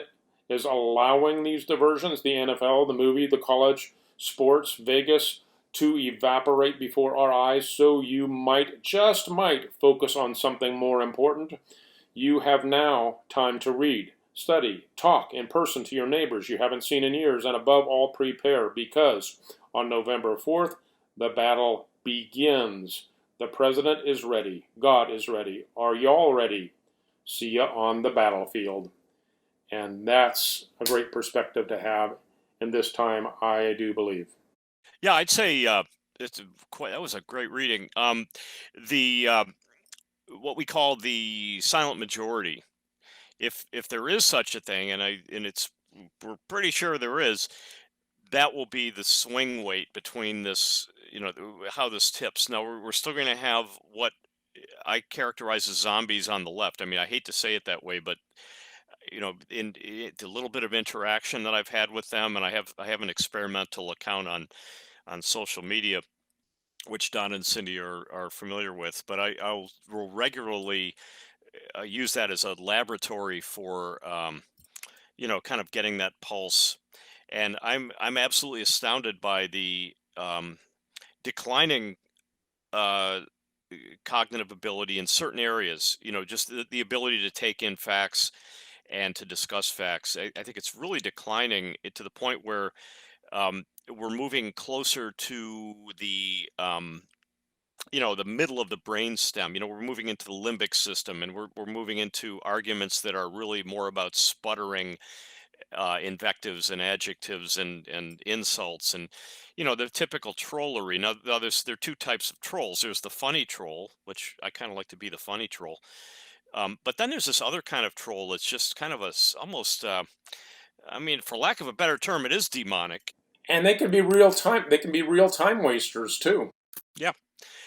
is allowing these diversions, the NFL, the movie, the college, sports, Vegas, to evaporate before our eyes so you might, just might, focus on something more important? You have now time to read, study, talk in person to your neighbors you haven't seen in years, and above all, prepare, because on November 4th, the battle begins. The president is ready. God is ready. Are y'all ready? See ya on the battlefield. And that's a great perspective to have in this time, I do believe. Yeah, I'd say that was a great reading. The what we call the silent majority, if there is such a thing, we're pretty sure there is, that will be the swing weight between this, how this tips. Now we're still going to have what I characterize as zombies on the left. I mean, I hate to say it that way, but in the little bit of interaction that I've had with them, and I have an experimental account on social media, which Don and Cindy are familiar with, but will regularly use that as a laboratory for kind of getting that pulse. And I'm absolutely astounded by the declining cognitive ability in certain areas. Just the ability to take in facts and to discuss facts. I think it's really declining to the point where we're moving closer to the the middle of the brain stem. We're moving into the limbic system, and we're moving into arguments that are really more about sputtering invectives and adjectives and insults, and the typical trollery. Now there are two types of trolls. There's the funny troll, which I kind of like to be the funny troll, but then there's this other kind of troll that's just kind of almost for lack of a better term, it is demonic. And they can be real time wasters too. Yeah.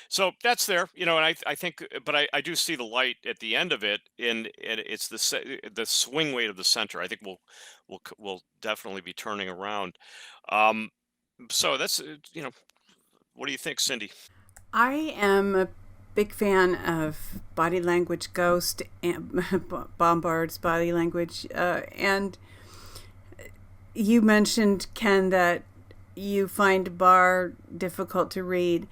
So that's there, and I think, but I do see the light at the end of it, and it's the swing weight of the center. I think we'll definitely be turning around. So that's what do you think, Cindy? I am a big fan of body language ghost and Bombard's body language, and you mentioned, Ken, that you find Barr difficult to read.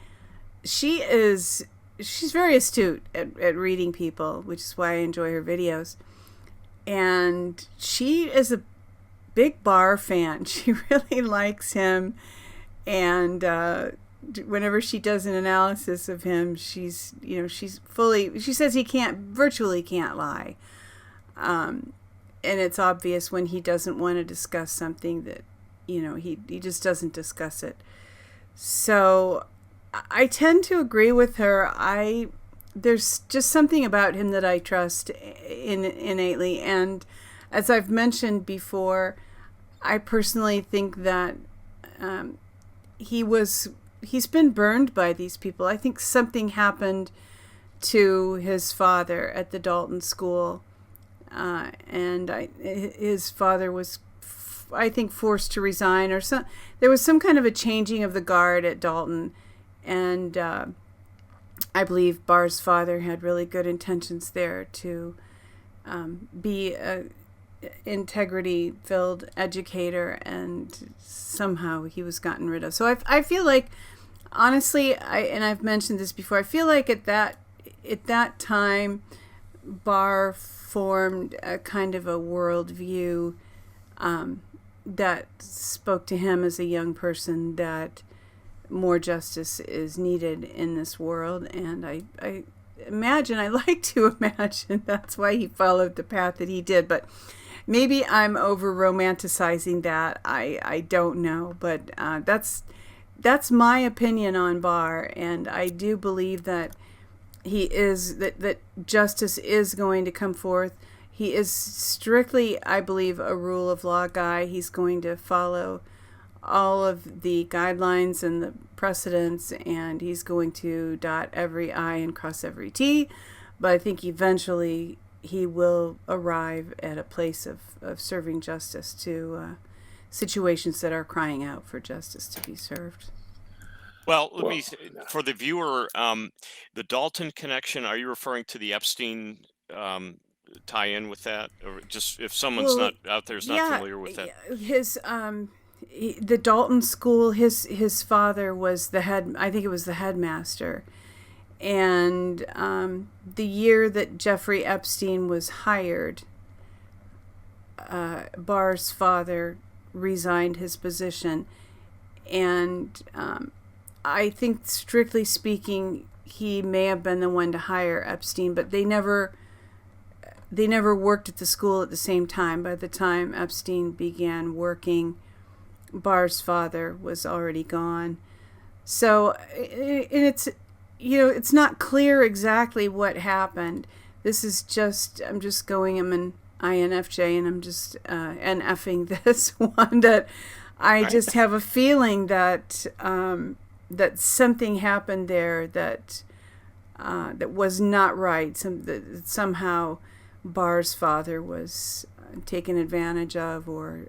She's very astute at reading people, which is why I enjoy her videos. And she is a big Barr fan. She really likes him. And whenever she does an analysis of him, she says he virtually can't lie. And it's obvious when he doesn't want to discuss something that, he just doesn't discuss it. So I tend to agree with her. There's just something about him that I trust innately. And as I've mentioned before, I personally think that he's been burned by these people. I think something happened to his father at the Dalton school. And his father was, I think, forced to resign, or there was some kind of a changing of the guard at Dalton. And I believe Barr's father had really good intentions there to be a integrity-filled educator, and somehow he was gotten rid of. So I feel like, honestly, and I've mentioned this before, I feel like at that time, Barr formed a kind of a worldview that spoke to him as a young person, that more justice is needed in this world. And I like to imagine that's why he followed the path that he did. But maybe I'm over romanticizing that. I don't know. But that's my opinion on Barr. And I do believe that that justice is going to come forth. He is strictly, I believe, a rule of law guy. He's going to follow all of the guidelines and the precedents, and he's going to dot every I and cross every T. But I think eventually he will arrive at a place of serving justice to situations that are crying out for justice to be served. Well, for the viewer, the Dalton connection, are you referring to the Epstein tie in with that, or just if someone's not out there is not familiar with that? The Dalton school, his father was the head. I think it was the headmaster, and the year that Jeffrey Epstein was hired, Barr's father resigned his position, and I think, strictly speaking, he may have been the one to hire Epstein, but they never worked at the school at the same time. By the time Epstein began working, Barr's father was already gone. So, and it's not clear exactly what happened. This is I'm an INFJ, and I'm just NFing this one, that I just have a feeling that that something happened there that was not right. That somehow Barr's father was taken advantage of, or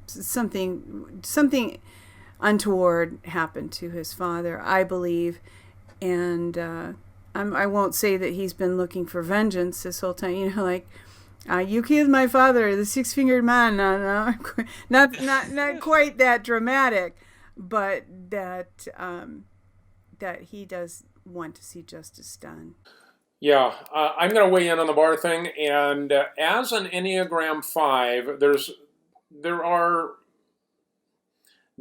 something untoward happened to his father, I believe. And I won't say that he's been looking for vengeance this whole time. You killed my father, the six-fingered man. No, not quite that dramatic, but that he does want to see justice done. Yeah, I'm going to weigh in on the Barr thing. And as an Enneagram 5, there are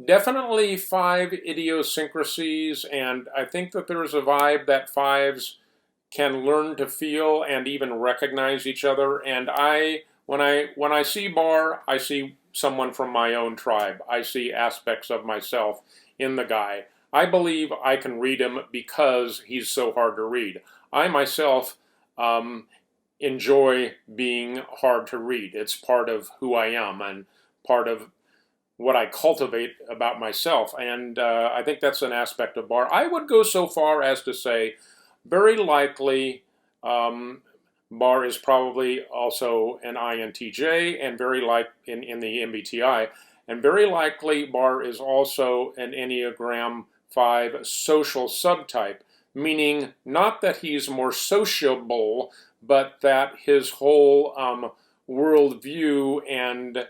definitely 5 idiosyncrasies, and I think that there's a vibe that 5s can learn to feel and even recognize each other. And when I see Barr, I see someone from my own tribe. I see aspects of myself in the guy. I believe I can read him because he's so hard to read. I myself enjoy being hard to read. It's part of who I am and part of what I cultivate about myself. And I think that's an aspect of Barr. I would go so far as to say, very likely, Barr is probably also an INTJ, and very in the MBTI, and very likely Barr is also an Enneagram 5 social subtype, meaning not that he's more sociable, but that his whole worldview and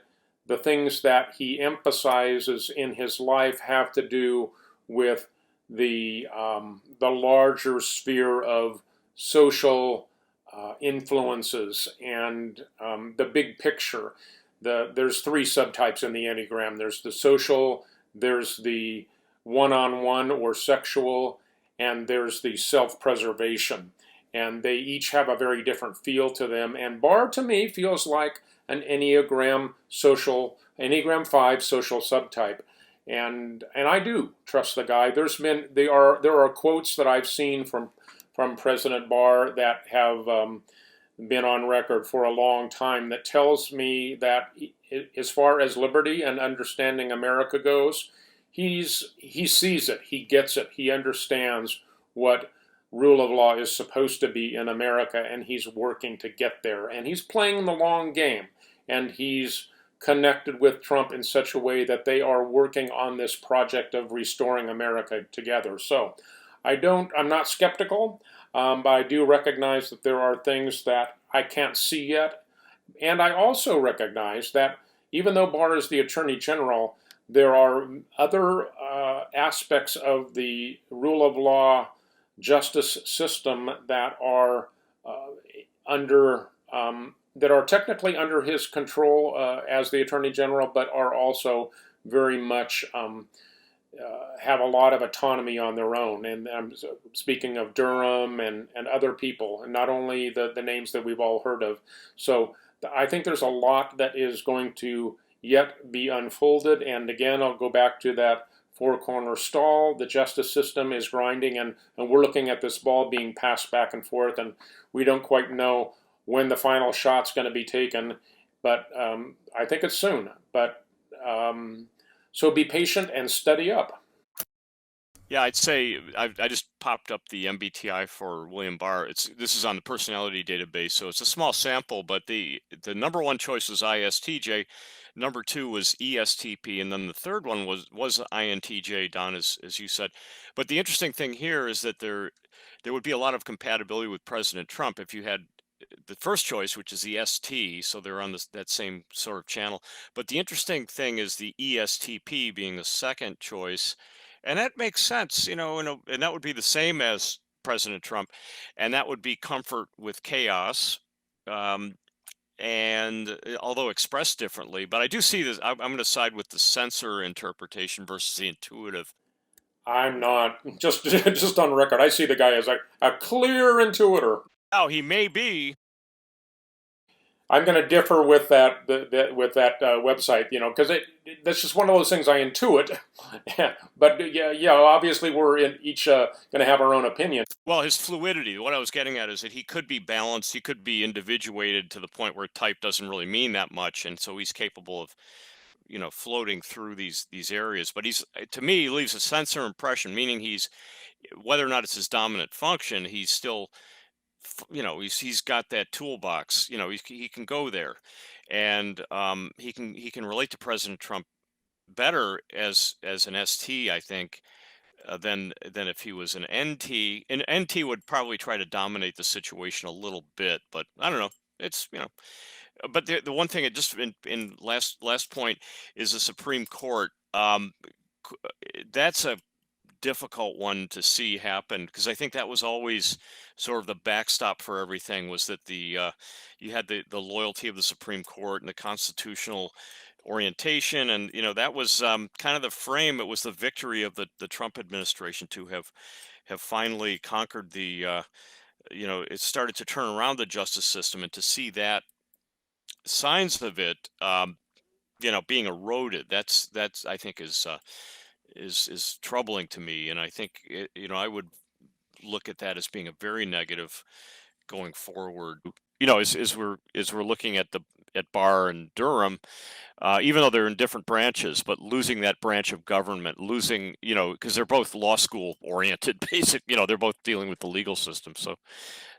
the things that he emphasizes in his life have to do with the larger sphere of social influences and the big picture. There's 3 subtypes in the Enneagram. There's the social, there's the one-on-one or sexual, and there's the self-preservation. And they each have a very different feel to them. And Barr, to me, feels like an Enneagram 5 social subtype. And I do trust the guy. There are quotes that I've seen from President Barr that have been on record for a long time that tells me that as far as liberty and understanding America goes, he sees it, he gets it, he understands what rule of law is supposed to be in America, and he's working to get there. And he's playing the long game, and he's connected with Trump in such a way that they are working on this project of restoring America together. So I'm not skeptical, but I do recognize that there are things that I can't see yet. And I also recognize that even though Barr is the Attorney General, there are other aspects of the rule of law justice system that are that are technically under his control as the Attorney General, but are also very much have a lot of autonomy on their own. And I'm speaking of Durham and other people, and not only the names that we've all heard of. So I think there's a lot that is going to yet be unfolded. And again, I'll go back to that four-corner stall. The justice system is grinding, and we're looking at this ball being passed back and forth, and we don't quite know when the final shot's going to be taken. But I think it's soon. But so be patient and study up. Yeah, I'd say I just popped up the MBTI for William Barr. This is on the personality database, so it's a small sample, but the number one choice was ISTJ, number two was ESTP, and then the third one was INTJ, Don, as you said. But the interesting thing here is that there would be a lot of compatibility with President Trump if you had the first choice, which is the ST, so they're on that same sort of channel. But the interesting thing is the ESTP being the second choice, and that makes sense, and that would be the same as President Trump, and that would be comfort with chaos, and although expressed differently. But I do see this. I'm going to side with the censor interpretation versus the intuitive. I'm not, just on record, I see the guy as a clear intuitor. Oh, he may be. I'm going to differ with that website, because that's just one of those things I intuit. But yeah, obviously we're each going to have our own opinion. Well, his fluidity, what I was getting at is that he could be balanced, he could be individuated to the point where type doesn't really mean that much, and so he's capable of, floating through these areas. But to me, he leaves a sensor impression, meaning whether or not it's his dominant function, he's still, he's got that toolbox. He can go there, and he can relate to President Trump better as an ST, I think, than if he was an NT. An NT would probably try to dominate the situation a little bit, but I don't know. It's But the one thing, just in last point, is the Supreme Court. That's a difficult one to see happen, because I think that was always sort of the backstop for everything, was that you had the loyalty of the Supreme Court and the constitutional orientation, and that was kind of the frame. It was the victory of the Trump administration to have finally conquered it started to turn around the justice system, and to see that signs of it being eroded, that's I think is troubling to me, and I think I would look at that as being a very negative going forward. As we're looking at Barr and Durham, even though they're in different branches, but losing that branch of government, because they're both law school oriented, they're both dealing with the legal system, so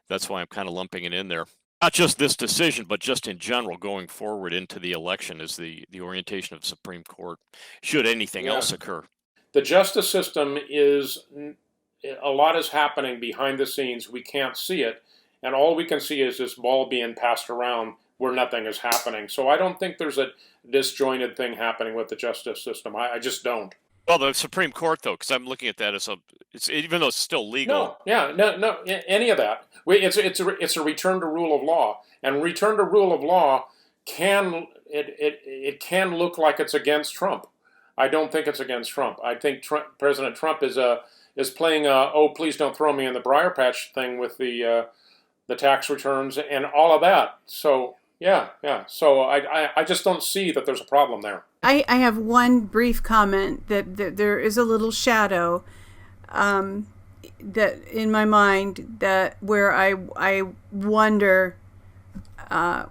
that's why I'm kind of lumping it in there. Not just this decision, but just in general going forward into the election, is the orientation of the Supreme Court, should anything else occur. The justice system a lot is happening behind the scenes. We can't see it, and all we can see is this ball being passed around where nothing is happening. So I don't think there's a disjointed thing happening with the justice system. I just don't. Well, the Supreme Court, though, because I'm looking at that as even though it's still legal. No, any of that. It's a return to rule of law, and return to rule of law can look like it's against Trump. I don't think it's against Trump. I think President Trump is playing please don't throw me in the briar patch thing with the tax returns and all of that. So yeah. So I just don't see that there's a problem there. I have one brief comment that there is a little shadow that in my mind, that where I wonder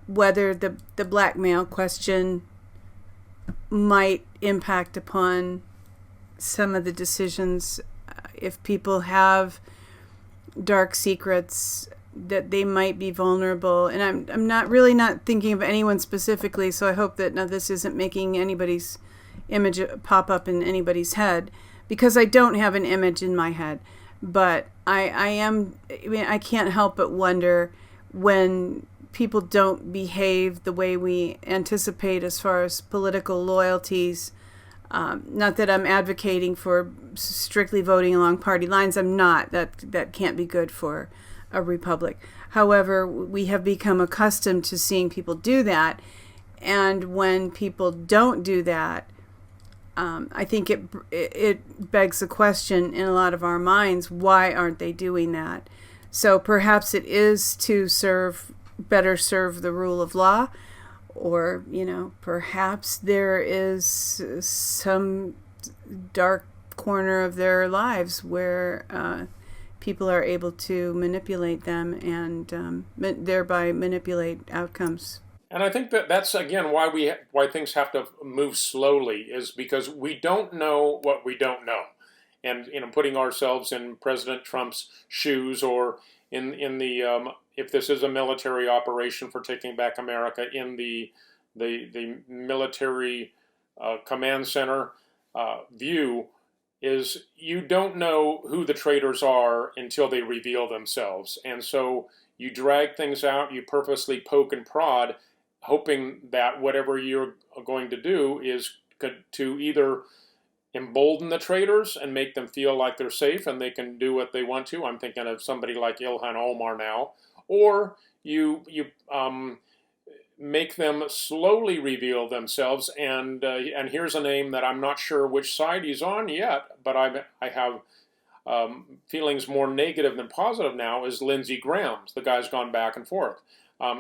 whether the blackmail question might impact upon some of the decisions. If people have dark secrets, that they might be vulnerable. And I'm not thinking of anyone specifically, so I hope that this isn't making anybody's image pop up in anybody's head, because I don't have an image in my head. But I can't help but wonder, when people don't behave the way we anticipate as far as political loyalties. Not that I'm advocating for strictly voting along party lines. I'm not. That can't be good for a republic. However, we have become accustomed to seeing people do that. And when people don't do that, I think it begs the question in a lot of our minds, why aren't they doing that? So perhaps it is to better serve the rule of law, or, perhaps there is some dark corner of their lives where people are able to manipulate them and thereby manipulate outcomes. And I think that's again why things have to move slowly, is because we don't know what we don't know. And putting ourselves in President Trump's shoes, or in the if this is a military operation for taking back America, in the military command center view, is you don't know who the traitors are until they reveal themselves. And so you drag things out, you purposely poke and prod, hoping that whatever you're going to do is to either embolden the traitors and make them feel like they're safe and they can do what they want to. I'm thinking of somebody like Ilhan Omar now. Or you make them slowly reveal themselves, and here's a name that I'm not sure which side he's on yet, but I have feelings more negative than positive now, is Lindsey Graham. The guy's gone back and forth.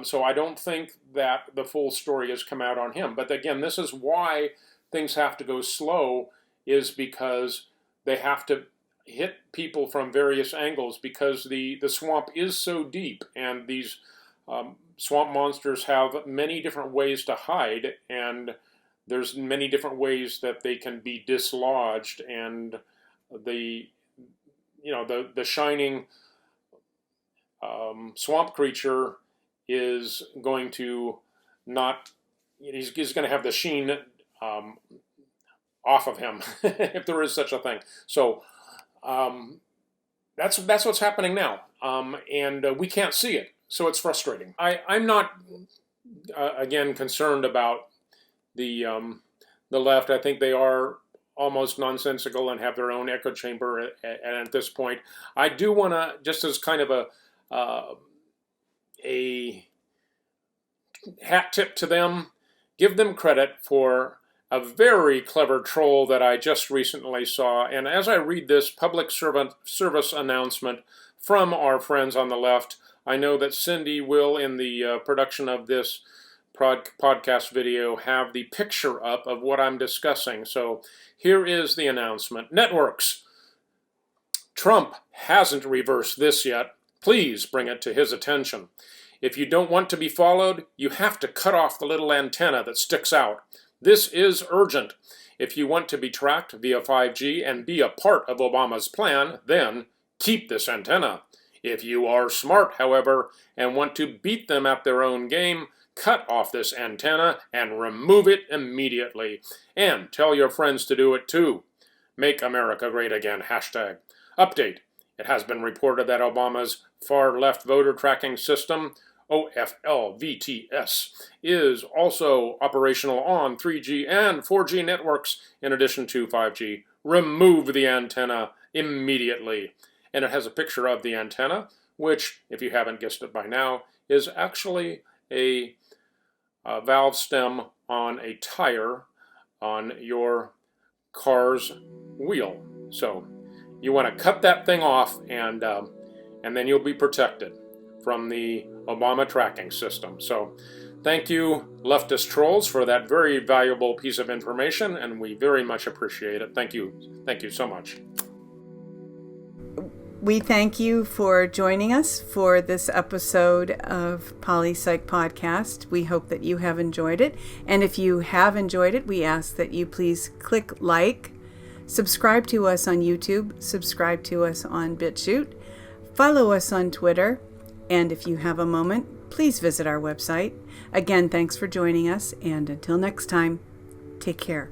So I don't think that the full story has come out on him. But again, this is why things have to go slow, is because they have to hit people from various angles, because the swamp is so deep, and these swamp monsters have many different ways to hide, and there's many different ways that they can be dislodged, and the shining swamp creature is going to he's going to have the sheen off of him, if there is such a thing. So that's what's happening now, and we can't see it, so it's frustrating. I'm not again concerned about the left. I think they are almost nonsensical and have their own echo chamber at this point. I do want to, just as kind of a hat tip to them, give them credit for a very clever troll that I just recently saw. And as I read this public service announcement from our friends on the left, I know that Cindy will, in the production of this podcast video, have the picture up of what I'm discussing. So here is the announcement. Networks, Trump hasn't reversed this yet. Please bring it to his attention. If you don't want to be followed, you have to cut off the little antenna that sticks out. This is urgent. If you want to be tracked via 5G and be a part of Obama's plan, then keep this antenna. If you are smart, however, and want to beat them at their own game, cut off this antenna and remove it immediately. And tell your friends to do it too. Make America Great Again, hashtag. Update. It has been reported that Obama's far-left voter tracking system, OFLVTS, is also operational on 3G and 4G networks in addition to 5G. Remove the antenna immediately. And it has a picture of the antenna, which, if you haven't guessed it by now, is actually a valve stem on a tire on your car's wheel. So you want to cut that thing off, and then you'll be protected from the Obama tracking system. So thank you, leftist trolls, for that very valuable piece of information, and we very much appreciate it. Thank you so much. We thank you for joining us for this episode of Poli-Psych Podcast. We hope that you have enjoyed it. And if you have enjoyed it, we ask that you please click like, subscribe to us on YouTube, subscribe to us on BitChute, follow us on Twitter, and if you have a moment, please visit our website. Again, thanks for joining us, and until next time, take care.